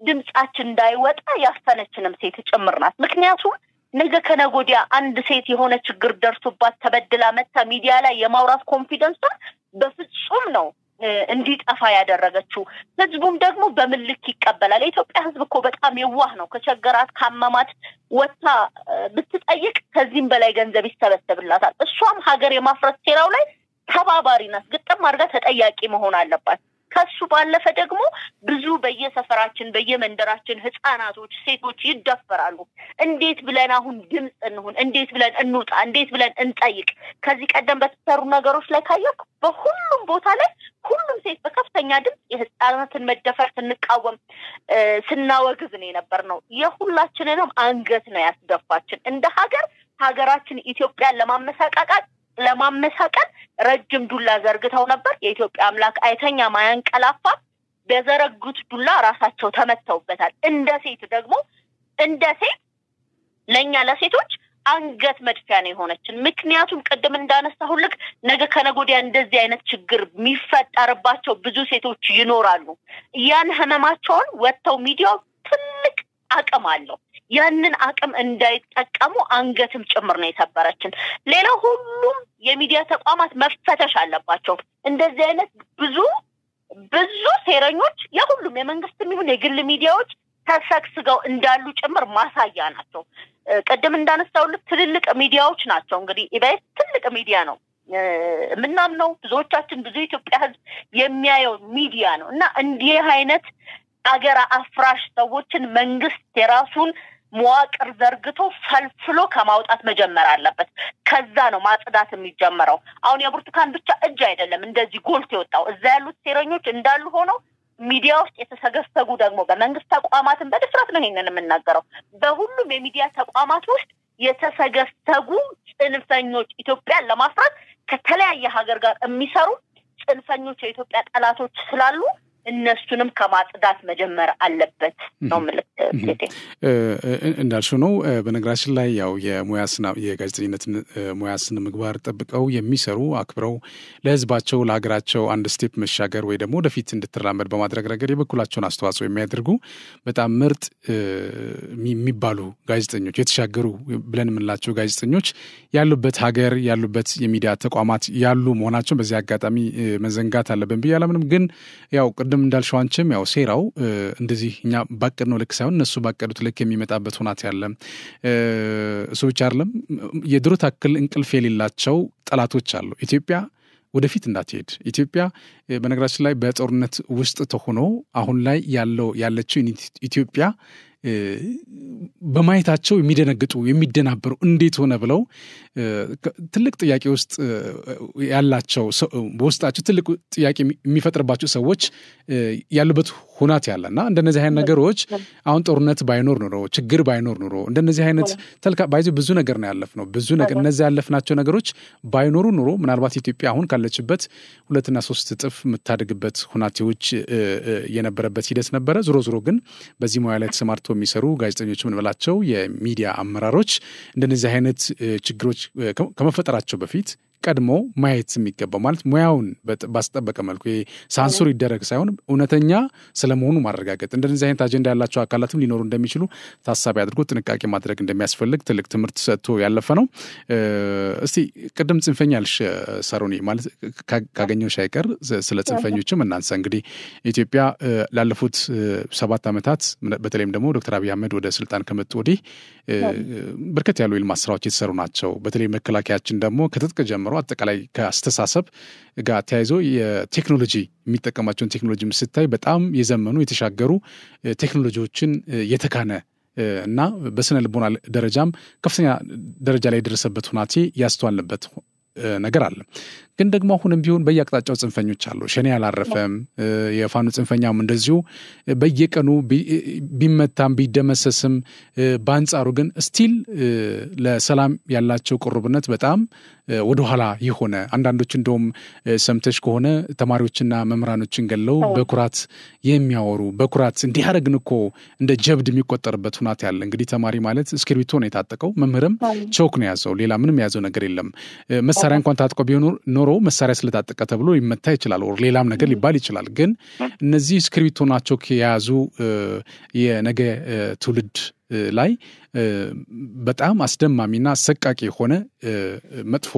ድምጻችን እንዳይወጣ ያፈነችንም ሴት ጭምርናት ምክንያቱም ነገ ከነጎዲያ አንድ ሴት የሆነ ችግር ደርሶባት ተበድላ መታ ሚዲያ ላይ የማውራት ኮንፊደንስ በፍጹም ነው እንዲጠፋ ያደረገችው ህዝቡም ደግሞ በመልክ ይቀበላል ኢትዮጵያ ህዝብ እኮ በጣም የዋህ ነው ከቸገራት ካመማት ወጣ ብትጠይቅ ከዚህም በላይ ገንዘብ ይሰበሰብላታል እሷም ሀገር የማፍረስ ሴራው ላይ ተባባሪ ናት ግጥም አድርጋ ተጠያቂ መሆን አለባት ከሱ ባለፈ ደግሞ ብዙ በየሰፈራችን በየመንደራችን ህፃናቶች ሴቶች ይደፈራሉ እንዴት ብለን አሁን ድምጽ እንሁን እንዴት ብለን እንውጣ እንዴት ብለን እንጠይቅ ከዚህ ቀደም በተሰሩ ነገሮች ላይ ካየክ በሁሉም ቦታ ላይ ሁሉም ሴት በከፍተኛ ድምጽ የህፃናትን መደፈር ስንቃወም ስናወግዝ ነው የነበርነው የሁላችንንም አንገት ነው ያስደፋችን እንደ ሀገራችን ኢትዮጵያን ለማመሳቀል ረጅም ዱላ ዘርግተው ነበር የኢትዮጵያ አምላክ አይተኛ ማያንቀላፋ በዘረጉት ዱላ ራሳቸው ተመተውበታል እንደ ሴት ለኛ ለሴቶች አንገት መድፊያ ነው የሆነችን ምክንያቱም ቀደም እንዳነሳሁልክ ነገ ከነጎዲያ እንደዚህ አይነት ችግር የሚፈጠርባቸው ብዙ ሴቶች ይኖራሉ ያን ህመማቸውን ወጥተው ሚዲያው ትልቅ አቅም አለው ያንን አቅም እንዳይጠቀሙ አንገትም ጭምር ነው የሰበረችን ሌላው ሁሉም የሚዲያ ተቋማት መፈተሽ አለባቸው እንደዚህ አይነት ብዙ ሴረኞች የሁሉም የመንግስትም ይሁን የግል ሚዲያዎች ተሰክስገው እንዳሉ ጭምር ማሳያ ናቸው ቀደም እንዳነሳሁልክ ትልልቅ ሚዲያዎች ናቸው እንግዲህ ኢቢኤስ ትልቅ ሚዲያ ነው ምናምነው ብዙዎቻችን ብዙ ኢትዮጵያ ህዝብ የሚያየው ሚዲያ ነው እና እንዲህ አይነት አገር አፍራሽ ሰዎችን መንግስት የራሱን መዋቅር ዘርግቶ ፈልፍሎ ከማውጣት መጀመር አለበት ከዛ ነው ማጽዳት የሚጀምረው አሁን የብርቱካን ብቻ እጅ አይደለም እንደዚህ ጎልቶ የወጣው እዛ ያሉት ሴረኞች እንዳሉ ሆነው ሚዲያ ውስጥ የተሰገሰጉ ደግሞ በመንግስት ተቋማትን በድፍረት ነው ይሄንን የምናገረው በሁሉም የሚዲያ ተቋማት ውስጥ የተሰገሰጉ ጽንፈኞች ኢትዮጵያን ለማፍራት ከተለያየ ሀገር ጋር የሚሰሩ ጽንፈኞች የኢትዮጵያ ጠላቶች ስላሉ እነሱንም ከማጽዳት መጀመር አለበት ነው ማለት እንዳልሽው ነው በነገራችን ላይ ያው የጋዜጠኝነት ሙያስን ምግባር ጠብቀው የሚሰሩ አክብረው ለህዝባቸው ለሀገራቸው አንድ ስቴፕ መሻገር ወይ ደግሞ ወደፊት እንድትራመድ በማድረግ ረገድ የበኩላቸውን አስተዋጽኦ የሚያደርጉ በጣም ምርጥ የሚባሉ ጋዜጠኞች የተሻገሩ ብለን የምንላቸው ጋዜጠኞች ያሉበት ሀገር ያሉበት የሚዲያ ተቋማት ያሉ መሆናቸው በዚህ አጋጣሚ መዘንጋት አለብን ብያለምንም ግን ያው እንዳልሽው አንቺም ያው ሴራው እንደዚህ እኛ ባቀድነው ልክ ሳይሆን እነሱ ባቀዱት ልክ የሚመጣበት ሆናት ያለ እሱ ብቻ አይደለም የድሮ ታክል እንቅልፍ የሌላቸው ጠላቶች አሉ ኢትዮጵያ ወደፊት እንዳትሄድ ኢትዮጵያ በነገራችን ላይ በጦርነት ውስጥ ተሆኖ አሁን ላይ ያለችው ኢትዮጵያ በማየታቸው የሚደነግጡ የሚደናበሩ እንዴት ሆነ ብለው ትልቅ ጥያቄ ውስጥ ያላቸው በውስጣቸው ትልቅ ጥያቄ የሚፈጥርባቸው ሰዎች ያሉበት ሁናት ያለና እንደነዚህ አይነት ነገሮች አሁን ጦርነት ባይኖር ኖሮ ችግር ባይኖር ኖሮ እንደነዚህ አይነት ብዙ ነገር ነው ያለፍነው ብዙ ነገር እነዚህ ያለፍናቸው ነገሮች ባይኖሩ ኖሮ ምናልባት ኢትዮጵያ አሁን ካለችበት 2 እና 3 እጥፍ የምታድግበት ሁናቴዎች የነበረበት ሂደት ነበረ ዞሮ ግን በዚህ ሙያ ላይ ተሰማርተው የሚሰሩ ጋዜጠኞች ምን ብላቸው የሚዲያ አመራሮች እንደነዚህ አይነት ችግሮች ከመፈጠራቸው በፊት ቀድሞ ማየት የሚገባው ማለት ሙያውን ባስጠበቀ መልኩ ሳንሱር ይደረግ ሳይሆን እውነተኛ ስለመሆኑ ማረጋገጥ እንደዚህ አይነት አጀንዳ ያላቸው አካላትም ሊኖሩ እንደሚችሉ ታሳቢ አድርጎ ጥንቃቄ ማድረግ እንደሚያስፈልግ ትልቅ ትምህርት ሰጥቶ ያለፈ ነው እስቲ ቅድም ጽንፈኛልሽ ሰሩኒ ማለት ካገኘው ሻይቀር ስለ ጽንፈኞችም እናንሳ እንግዲህ ኢትዮጵያ ላለፉት 7 አመታት በተለይም ደግሞ ዶክተር አብይ አህመድ ወደ ስልጣን ከመጡ ወዲህ በርከት ያሉ የልማት ስራዎች የተሰሩ ናቸው በተለይ መከላከያችን ደግሞ ከትጥቅ ጀምሮ አጠቃላይ ከአስተሳሰብ ጋር ተያይዞ የቴክኖሎጂ የሚጠቀማቸውን ቴክኖሎጂ ስታይ በጣም የዘመኑ የተሻገሩ ቴክኖሎጂዎችን የተካነ እና በስነ ልቦና ደረጃም ከፍተኛ ደረጃ ላይ የደረሰበት ሁናቴ ያስተዋልንበት ነገር አለ ግን ደግሞ አሁንም ቢሆን በየአቅጣጫው ጽንፈኞች አሉ ሸኔ ያላረፈም የፋኑ ጽንፈኛም እንደዚሁ በየቀኑ ቢመታም ቢደመሰስም በአንጻሩ ግን ስቲል ለሰላም ያላቸው ቅርብነት በጣም ወደ ኋላ የሆነ አንዳንዶች እንደውም ሰምተሽ ከሆነ ተማሪዎችና መምህራኖችን ገለው በኩራት የሚያወሩ በኩራት እንዲያረግን እኮ እንደ ጀብድ የሚቆጠርበት ሁናት ያለ እንግዲህ ተማሪ ማለት እስክሪብቶ ነው የታጠቀው መምህርም ቾክ ነው ያዘው ሌላ ምንም ያዘው ነገር የለም መሳሪያ እንኳን ታጥቆ ቢሆን ኖሮ መሳሪያ ስለታጠቀ ተብሎ ይመታ ይችላል ወር ሌላም ነገር ሊባል ይችላል ግን እነዚህ እስክሪብቶ ናቸው ከያዙ የነገ ትውልድ ላይ በጣም አስደማሚና ሰቃቂ ሆነ መጥፎ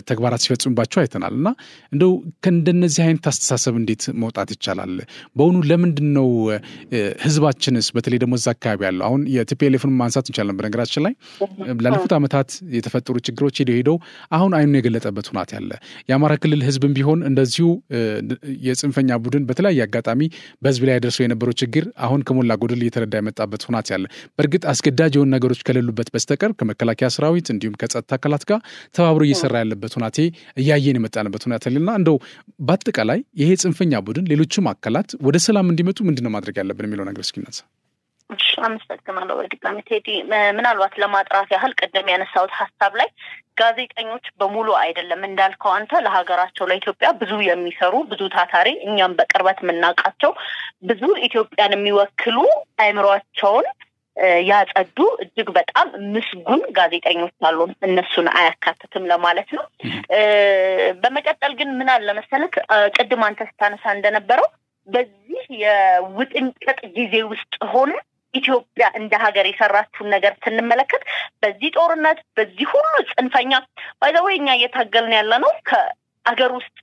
ተግባራት ሲፈጽሙባቸው አይተናልና እንደው ከእንደነዚህ አይነት አስተሳሰብ እንዴት መውጣት ይቻላል? በእውኑ ለምንድነው ህዝባችንስ በተለይ ደግሞ እዛ አካባቢ ያለው አሁን የቲፒኤልኤፍን ማንሳት እንችላለን። በነገራችን ላይ ላለፉት ዓመታት የተፈጠሩ ችግሮች ሄደው አሁን አይኑን የገለጠበት ሁኔታ ያለ የአማራ ክልል ህዝብም ቢሆን እንደዚሁ የጽንፈኛ ቡድን በተለያየ አጋጣሚ በህዝብ ላይ ያደርሰው የነበረው ችግር አሁን ከሞላ ጎደል እየተረዳ የመጣበት ሁኔታ ያለ በእርግጥ አስገዳጅ የሆኑ ነገሮች ከሌሉበት በስተቀር ከመከላከያ ሰራዊት እንዲሁም ከጸጥታ አካላት ጋር ተባብሮ እየሰራ ያለበት ሁኔታ እያየን የመጣንበት ሁኔታ አለና እንደው በአጠቃላይ ይሄ ጽንፈኛ ቡድን ሌሎችም አካላት ወደ ሰላም እንዲመጡ ምንድነው ማድረግ ያለብን የሚለው ነገር እስኪነሳ። አመሰግናለሁ። በድጋሚ ቴዲ ምናልባት ለማጥራት ያህል ቀደም ያነሳሁት ሐሳብ ላይ ጋዜጠኞች በሙሉ አይደለም እንዳልከው አንተ ለሀገራቸው ለኢትዮጵያ ብዙ የሚሰሩ ብዙ ታታሪ እኛም በቅርበት የምናውቃቸው ብዙ ኢትዮጵያን የሚወክሉ አይምሮአቸውን ያጸዱ እጅግ በጣም ምስጉን ጋዜጠኞች አሉ። እነሱን አያካትትም ለማለት ነው። በመቀጠል ግን ምን አለ መሰለክ ቀደም አንተ ስታነሳ እንደነበረው በዚህ የውጥንቅጥ ጊዜ ውስጥ ሆነ ኢትዮጵያ እንደ ሀገር የሰራችውን ነገር ስንመለከት በዚህ ጦርነት በዚህ ሁሉ ጽንፈኛ ባይዘውኛ እየታገልን ያለ ነው ከሀገር ውስጥ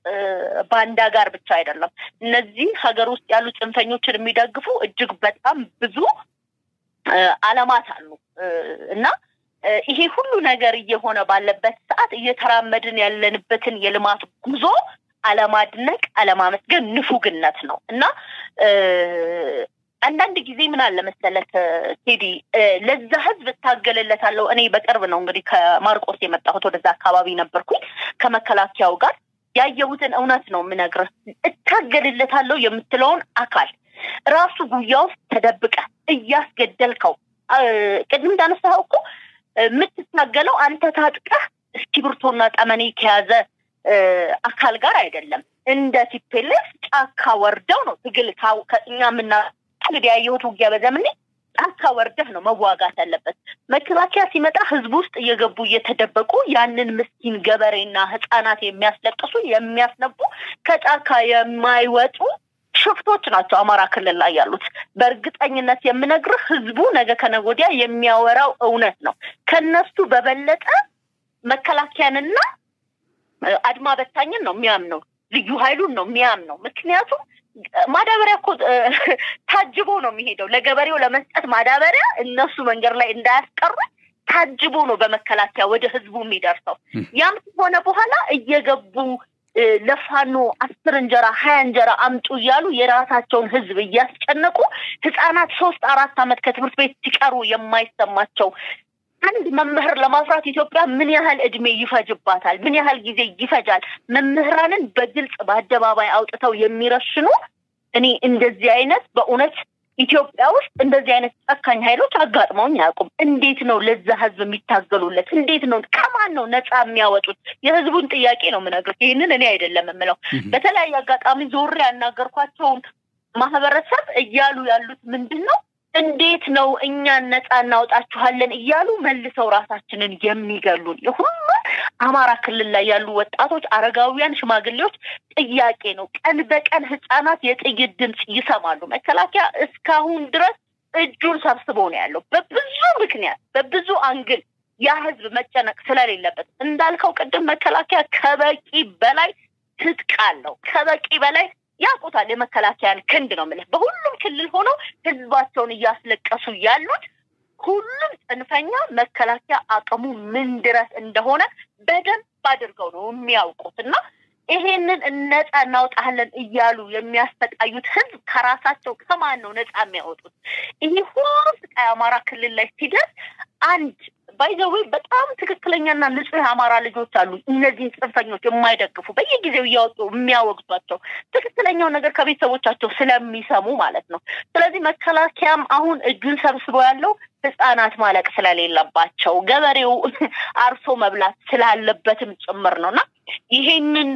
ባንዳ ጋር ብቻ አይደለም። እነዚህ ሀገር ውስጥ ያሉ ጽንፈኞችን የሚደግፉ እጅግ በጣም ብዙ ዓላማት አሉ እና ይሄ ሁሉ ነገር እየሆነ ባለበት ሰዓት እየተራመድን ያለንበትን የልማት ጉዞ አለማድነቅ አለማመስገን ንፉግነት ነው እና አንዳንድ ጊዜ ምን አለ መሰለህ ቴዲ ለዛ ህዝብ ታገለለታለሁ። እኔ በቅርብ ነው እንግዲህ ከማርቆስ የመጣሁት ወደዛ አካባቢ ነበርኩኝ ከመከላከያው ጋር ያየሁትን እውነት ነው ምነግርህ። ታገለለታለሁ የምትለውን አካል ራሱ ጉያው ተደብቀ እያስገደልከው ቅድም እንዳነሳው እኮ የምትታገለው አንተ ታጥቀህ እስኪብርቶና ጠመኔ ከያዘ አካል ጋር አይደለም። እንደ ቲፒኤልኤፍ ጫካ ወርደው ነው ትግል ከኛ ምና እንግዲህ ያየሁት ውጊያ በዘመኔ ጫካ ወርደህ ነው መዋጋት ያለበት። መከላከያ ሲመጣ ህዝብ ውስጥ እየገቡ እየተደበቁ ያንን ምስኪን ገበሬና ህፃናት የሚያስለቅሱ የሚያስነቡ ከጫካ የማይወጡ ሽፍቶች ናቸው አማራ ክልል ላይ ያሉት። በእርግጠኝነት የምነግርህ ህዝቡ ነገ ከነጎዲያ የሚያወራው እውነት ነው። ከነሱ በበለጠ መከላከያንና አድማ በታኝን ነው የሚያምነው፣ ልዩ ኃይሉን ነው የሚያምነው። ምክንያቱም ማዳበሪያ እኮ ታጅቦ ነው የሚሄደው ለገበሬው ለመስጠት ማዳበሪያ እነሱ መንገድ ላይ እንዳያስቀሩ ታጅቦ ነው በመከላከያ ወደ ህዝቡ የሚደርሰው። ያም ሆነ በኋላ እየገቡ ለፋኖ 10 እንጀራ 20 እንጀራ አምጡ ይያሉ የራሳቸውን ህዝብ እያስጨነቁ ህፃናት 3-4 አመት ከትምህርት ቤት ሲቀሩ የማይሰማቸው አንድ መምህር ለማፍራት ኢትዮጵያ ምን ያህል እድሜ ይፈጅባታል? ምን ያህል ጊዜ ይፈጃል? መምህራንን በግልጽ በአደባባይ አውጥተው የሚረሽኑ እኔ እንደዚህ አይነት በእውነት ኢትዮጵያ ውስጥ እንደዚህ አይነት ጨካኝ ኃይሎች አጋጥመውኝ አያውቁም። እንዴት ነው ለዛ ህዝብ የሚታገሉለት? እንዴት ነው ከማን ነው ነፃ የሚያወጡት? የህዝቡን ጥያቄ ነው የምነግርህ። ይሄንን እኔ አይደለም የምለው። በተለያየ አጋጣሚ ዞሬ ያናገርኳቸውን ማህበረሰብ እያሉ ያሉት ምንድነው እንዴት ነው እኛን ነፃ እናውጣችኋለን እያሉ መልሰው ራሳችንን የሚገሉን የሁሉ አማራ ክልል ላይ ያሉ ወጣቶች፣ አረጋውያን፣ ሽማግሌዎች ጥያቄ ነው። ቀን በቀን ህፃናት የጥይት ድምጽ ይሰማሉ። መከላከያ እስካሁን ድረስ እጁን ሰብስቦ ነው ያለው በብዙ ምክንያት በብዙ አንግል ያ ህዝብ መጨነቅ ስለሌለበት እንዳልከው ቅድም መከላከያ ከበቂ በላይ ትጥቅ አለው። ከበቂ በላይ ያቁታል። የመከላከያን ክንድ ነው ማለት በሁሉም ክልል ሆኖ ህዝባቸውን እያስለቀሱ ያሉት ሁሉም ጽንፈኛ መከላከያ አቅሙ ምን ድረስ እንደሆነ በደንብ አድርገው ነው የሚያውቁትና ይሄንን ነፃ እናውጣለን እያሉ የሚያስተቃዩት ህዝብ ከራሳቸው ከማን ነው ነፃ የሚያወጡት? ይሄ ሁሉ ስቃይ አማራ ክልል ላይ ሲደርስ አንድ ባይዘው በጣም ትክክለኛና ንጹህ አማራ ልጆች አሉ። እነዚህ ጽንፈኞች የማይደግፉ በየጊዜው ያወጡ የሚያወግዟቸው ትክክለኛው ነገር ከቤተሰቦቻቸው ስለሚሰሙ ማለት ነው። ስለዚህ መከላከያም አሁን እጁን ሰብስቦ ያለው ህፃናት ማለቅ ስለሌለባቸው ገበሬው አርሶ መብላት ስላለበትም ጭምር ነውና ይሄንን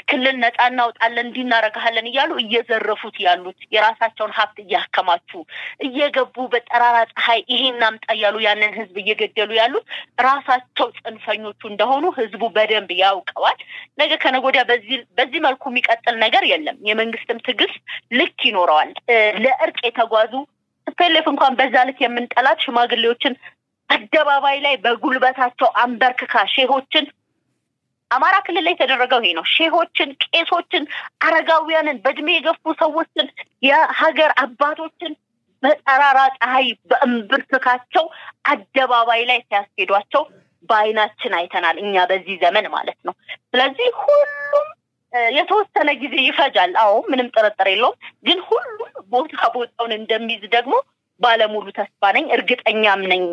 ክልል ነፃ እናውጣለን እንዲናረጋለን እያሉ እየዘረፉት ያሉት የራሳቸውን ሀብት እያከማቹ እየገቡ በጠራራ ፀሐይ ይሄን አምጣ ያሉ ያንን ህዝብ እየገደሉ ያሉት ራሳቸው ጽንፈኞቹ እንደሆኑ ህዝቡ በደንብ ያውቀዋል። ነገ ከነጎዲያ በዚህ መልኩ የሚቀጥል ነገር የለም። የመንግስትም ትግስት ልክ ይኖረዋል። ለእርቅ የተጓዙ ቲፒኤልኤፍ እንኳን በዛ ልክ የምንጠላት ሽማግሌዎችን አደባባይ ላይ በጉልበታቸው አንበርክካ ሼሆችን አማራ ክልል ላይ የተደረገው ይሄ ነው። ሼሆችን፣ ቄሶችን፣ አረጋውያንን፣ በእድሜ የገፉ ሰዎችን፣ የሀገር አባቶችን በጠራራ ፀሐይ በእምብርትካቸው አደባባይ ላይ ሲያስኬዷቸው በአይናችን አይተናል እኛ በዚህ ዘመን ማለት ነው። ስለዚህ ሁሉም የተወሰነ ጊዜ ይፈጃል። አዎ ምንም ጥርጥር የለውም። ግን ሁሉም ቦታውን እንደሚይዝ ደግሞ ባለሙሉ ተስፋ ነኝ፣ እርግጠኛም ነኝ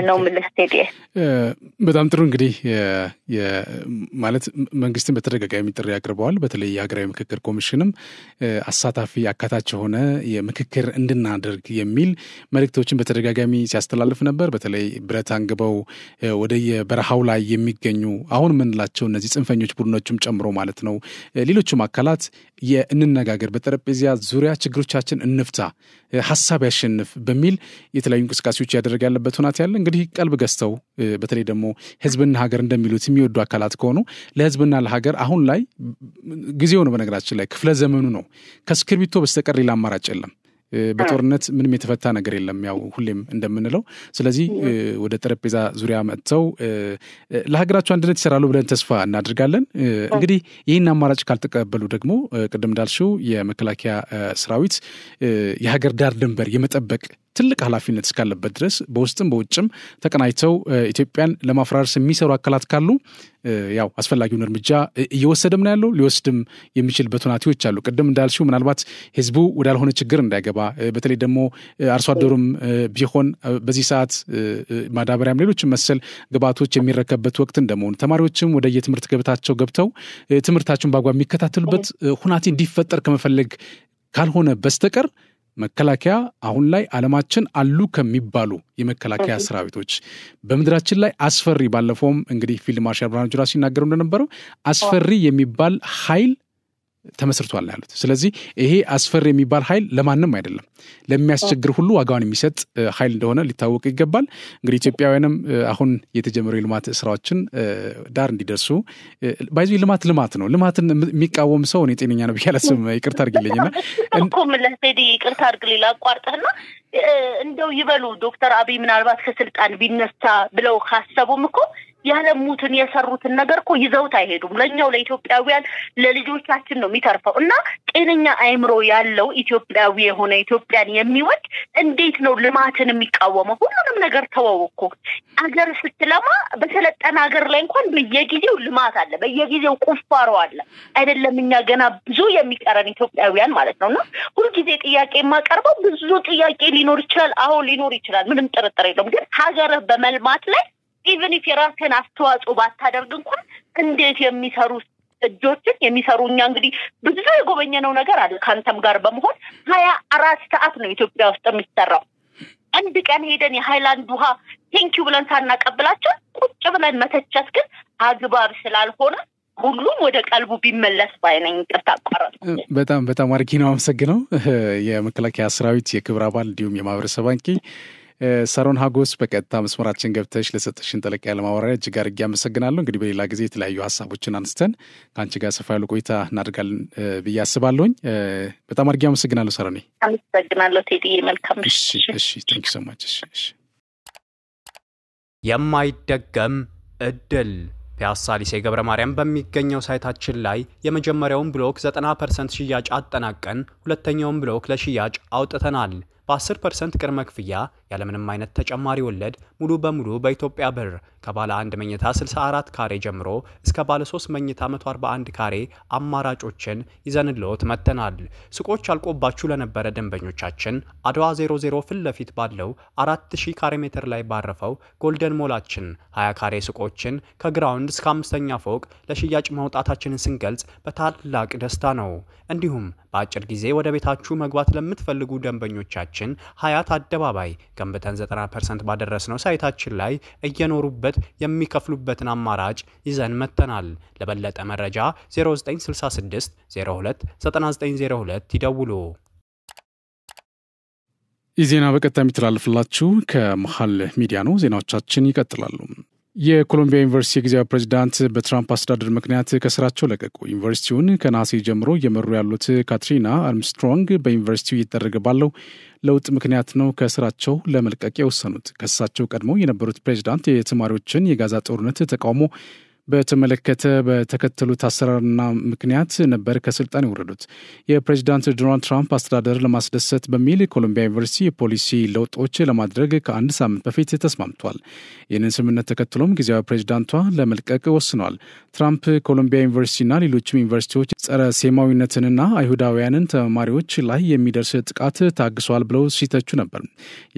ነው ምልስቴዲ። በጣም ጥሩ። እንግዲህ ማለት መንግስትን በተደጋጋሚ ጥሪ ያቀርበዋል። በተለይ የሀገራዊ ምክክር ኮሚሽንም አሳታፊ አካታች የሆነ የምክክር እንድናደርግ የሚል መልእክቶችን በተደጋጋሚ ሲያስተላልፍ ነበር። በተለይ ብረት አንግበው ወደ የበረሃው ላይ የሚገኙ አሁን የምንላቸው እነዚህ ጽንፈኞች ቡድኖችም ጨምሮ ማለት ነው ሌሎችም አካላት እንነጋገር፣ በጠረጴዛ ዙሪያ ችግሮቻችን እንፍታ፣ ሀሳብ ያሸንፍ በሚል የተለያዩ እንቅስቃሴዎች ያደረገ ያለበት ሁኔታ ያለ። እንግዲህ ቀልብ ገዝተው በተለይ ደግሞ ህዝብና ሀገር እንደሚሉት የሚወዱ አካላት ከሆኑ ለህዝብና ለሀገር አሁን ላይ ጊዜው ነው። በነገራችን ላይ ክፍለ ዘመኑ ነው። ከእስክርቢቶ በስተቀር ሌላ አማራጭ የለም። በጦርነት ምንም የተፈታ ነገር የለም፣ ያው ሁሌም እንደምንለው። ስለዚህ ወደ ጠረጴዛ ዙሪያ መጥተው ለሀገራቸው አንድነት ይሰራሉ ብለን ተስፋ እናድርጋለን። እንግዲህ ይህን አማራጭ ካልተቀበሉ ደግሞ ቅድም እንዳልሽው የመከላከያ ሰራዊት የሀገር ዳር ድንበር የመጠበቅ ትልቅ ኃላፊነት እስካለበት ድረስ በውስጥም በውጭም ተቀናይተው ኢትዮጵያን ለማፍራረስ የሚሰሩ አካላት ካሉ ያው አስፈላጊውን እርምጃ እየወሰደም ነው ያለው፣ ሊወስድም የሚችልበት ሁኔታዎች አሉ። ቅድም እንዳልሽው ምናልባት ህዝቡ ወዳልሆነ ችግር እንዳይገባ፣ በተለይ ደግሞ አርሶ አደሩም ቢሆን በዚህ ሰዓት ማዳበሪያም ሌሎችም መሰል ግብዓቶች የሚረከበት ወቅት እንደመሆኑ ተማሪዎችም ወደ የትምህርት ገበታቸው ገብተው ትምህርታቸውን በአግባብ የሚከታተሉበት ሁኔታ እንዲፈጠር ከመፈለግ ካልሆነ በስተቀር መከላከያ አሁን ላይ ዓለማችን አሉ ከሚባሉ የመከላከያ ሰራዊቶች በመድራችን ላይ አስፈሪ፣ ባለፈውም እንግዲህ ፊልድ ማርሻል ብርሃኑ ጁላ ሲናገሩ እንደነበረው አስፈሪ የሚባል ኃይል ተመስርቷል ያሉት። ስለዚህ ይሄ አስፈሪ የሚባል ኃይል ለማንም አይደለም፣ ለሚያስቸግር ሁሉ ዋጋውን የሚሰጥ ኃይል እንደሆነ ሊታወቅ ይገባል። እንግዲህ ኢትዮጵያውያንም አሁን የተጀመሩ የልማት ስራዎችን ዳር እንዲደርሱ ባይዙ ልማት ነው። ልማትን የሚቃወም ሰው እኔ ጤነኛ ነው ብዬ አላስብም። ይቅርታ አድርግልኝና እኮም ለሴዲ ይቅርታ አድርግልኝ ላቋርጥህና እንደው ይበሉ ዶክተር አብይ ምናልባት ከስልጣን ቢነሳ ብለው ካሰቡም እኮ ያለሙትን የሰሩትን ነገር እኮ ይዘውት አይሄዱም። ለኛው ለኢትዮጵያውያን ለልጆቻችን ነው የሚተርፈው። እና ጤነኛ አይምሮ ያለው ኢትዮጵያዊ የሆነ ኢትዮጵያን የሚወድ እንዴት ነው ልማትን የሚቃወመው? ሁሉንም ነገር ተወው እኮ አገር ስትለማ በሰለጠነ ሀገር ላይ እንኳን በየጊዜው ልማት አለ፣ በየጊዜው ቁፋሮ አለ አይደለም? እኛ ገና ብዙ የሚቀረን ኢትዮጵያውያን ማለት ነውና ሁልጊዜ ጥያቄ የማቀርበው ብዙ ጥያቄ ሊኖር ይችላል። አዎ ሊኖር ይችላል፣ ምንም ጥርጥር የለውም። ግን ሀገር በመልማት ላይ ኢቨን ኢፍ የራስን አስተዋጽኦ ባታደርግ እንኳን እንዴት የሚሰሩ እጆችን የሚሰሩ እኛ እንግዲህ ብዙ የጎበኘነው ነገር አለ ካንተም ጋር በመሆን 24 ሰዓት ነው ኢትዮጵያ ውስጥ የሚሰራው። አንድ ቀን ሄደን የሃይላንድ ውሃ ቴንኪው ብለን ሳናቀብላቸው ቁጭ ብለን መተቸት ግን አግባብ ስላልሆነ ሁሉም ወደ ቀልቡ ቢመለስ ባይነኝ። ይቅርታ አቋረጥ። በጣም አርኪ ነው። አመሰግነው። የመከላከያ ሰራዊት የክብር አባል እንዲሁም የማህበረሰብ አንቂ ሳሮን ሀጎስ በቀጥታ መስመራችን ገብተሽ ለሰጠሽን ጠለቅ ያለ ማብራሪያ እጅግ አድርጌ አመሰግናለሁ። እንግዲህ በሌላ ጊዜ የተለያዩ ሀሳቦችን አንስተን ከአንቺ ጋር ሰፋ ያሉ ቆይታ እናደርጋለን ብዬ አስባለሁኝ። በጣም አድርጌ አመሰግናለሁ ሳሮኒ። አመሰግናለሁ ቴዲ። መልካም። እሺ ቴንክ ዩ ሶ ማች። እሺ የማይደገም እድል ፒያሳ ሊሴ ገብረ ማርያም በሚገኘው ሳይታችን ላይ የመጀመሪያውን ብሎክ 90% ሽያጭ አጠናቀን ሁለተኛውን ብሎክ ለሽያጭ አውጥተናል። በ10% ቅድመ ክፍያ ያለምንም አይነት ተጨማሪ ወለድ ሙሉ በሙሉ በኢትዮጵያ ብር ከባለ 1 መኝታ 64 ካሬ ጀምሮ እስከ ባለ 3 መኝታ 141 ካሬ አማራጮችን ይዘንልዎት መጥተናል። ሱቆች አልቆባችሁ ለነበረ ደንበኞቻችን አድዋ 00 ፊት ለፊት ባለው 4000 ካሬ ሜትር ላይ ባረፈው ጎልደን ሞላችን 20 ካሬ ሱቆችን ከግራውንድ እስከ 5ኛ ፎቅ ለሽያጭ ማውጣታችንን ስንገልጽ በታላቅ ደስታ ነው። እንዲሁም በአጭር ጊዜ ወደ ቤታችሁ መግባት ለምትፈልጉ ደንበኞቻችን ሀያት አደባባይ ገንብተን 90% ባደረስነው ሳይታችን ላይ እየኖሩበት የሚከፍሉበትን አማራጭ ይዘን መጥተናል። ለበለጠ መረጃ 0966 02 9902 ይደውሉ። የዜና በቀጥታ የሚተላለፍላችሁ ከመሃል ሚዲያ ነው። ዜናዎቻችን ይቀጥላሉ። የኮሎምቢያ ዩኒቨርሲቲ የጊዜያዊ ፕሬዝዳንት በትራምፕ አስተዳደር ምክንያት ከስራቸው ለቀቁ። ዩኒቨርሲቲውን ከነሐሴ ጀምሮ እየመሩ ያሉት ካትሪና አርምስትሮንግ በዩኒቨርሲቲው እየተደረገ ባለው ለውጥ ምክንያት ነው ከስራቸው ለመልቀቅ የወሰኑት። ከሳቸው ቀድሞ የነበሩት ፕሬዝዳንት የተማሪዎችን የጋዛ ጦርነት ተቃውሞ በተመለከተ በተከተሉት አሰራርና ምክንያት ነበር ከስልጣን የወረዱት። የፕሬዚዳንት ዶናልድ ትራምፕ አስተዳደር ለማስደሰት በሚል ኮሎምቢያ ዩኒቨርሲቲ የፖሊሲ ለውጦች ለማድረግ ከአንድ ሳምንት በፊት ተስማምቷል። ይህንን ስምምነት ተከትሎም ጊዜያዊ ፕሬዚዳንቷ ለመልቀቅ ወስነዋል። ትራምፕ ኮሎምቢያ ዩኒቨርሲቲና ሌሎችም ዩኒቨርሲቲዎች ጸረ ሴማዊነትንና አይሁዳውያንን ተማሪዎች ላይ የሚደርስ ጥቃት ታግሷል ብለው ሲተቹ ነበር።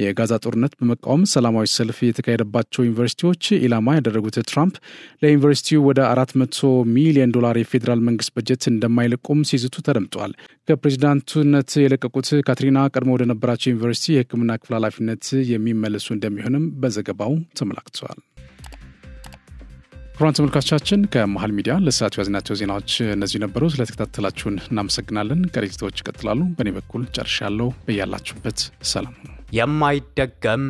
የጋዛ ጦርነት በመቃወም ሰላማዊ ሰልፍ የተካሄደባቸው ዩኒቨርሲቲዎች ኢላማ ያደረጉት ትራምፕ ለዩኒቨርሲቲው ወደ $400 ሚሊዮን የፌዴራል መንግስት በጀት እንደማይለቁም ሲዝቱ ተደምጠዋል። ከፕሬዚዳንቱነት የለቀቁት ካትሪና ቀድሞ ወደ ነበራቸው ዩኒቨርሲቲ የሕክምና ክፍል ኃላፊነት የሚመለሱ እንደሚሆንም በዘገባው ተመላክተዋል። ክቡራን ተመልካቾቻችን ከመሃል ሚዲያ ለሰዓቱ ያዝናቸው ዜናዎች እነዚህ ነበሩ። ስለተከታተላችሁን እናመሰግናለን። ቀሪ ዝግጅቶች ይቀጥላሉ። በእኔ በኩል ጨርሻለሁ። በያላችሁበት ሰላም ሁኑ። የማይደገም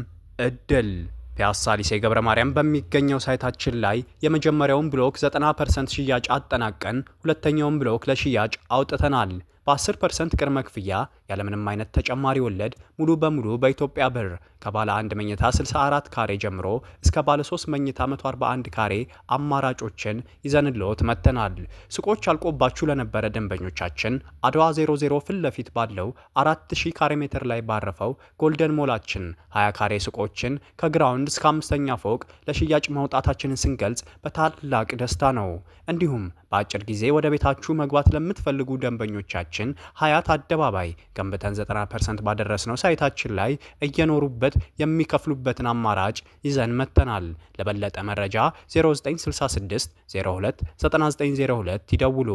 እድል ፒያሳ ሊሴ ገብረ ማርያም በሚገኘው ሳይታችን ላይ የመጀመሪያውን ብሎክ 90% ሽያጭ አጠናቀን ሁለተኛውን ብሎክ ለሽያጭ አውጥተናል። በ10% ቅድመ ክፍያ ያለምንም አይነት ተጨማሪ ወለድ ሙሉ በሙሉ በኢትዮጵያ ብር ከባለ 1 መኝታ 64 ካሬ ጀምሮ እስከ ባለ 3 መኝታ 141 ካሬ አማራጮችን ይዘንልዎት መጥተናል። ሱቆች አልቆባችሁ ለነበረ ደንበኞቻችን አድዋ 00 ፊት ለፊት ባለው 4000 ካሬ ሜትር ላይ ባረፈው ጎልደን ሞላችን 20 ካሬ ሱቆችን ከግራውንድ እስከ 5ኛ ፎቅ ለሽያጭ ማውጣታችንን ስንገልጽ በታላቅ ደስታ ነው። እንዲሁም በአጭር ጊዜ ወደ ቤታችሁ መግባት ለምትፈልጉ ደንበኞቻችን ሀያት አደባባይ ገንብተን 90% ባደረስነው ሳይታችን ላይ እየኖሩበት የሚከፍሉበትን አማራጭ ይዘን መጥተናል። ለበለጠ መረጃ 0966 02 9902 ይደውሉ።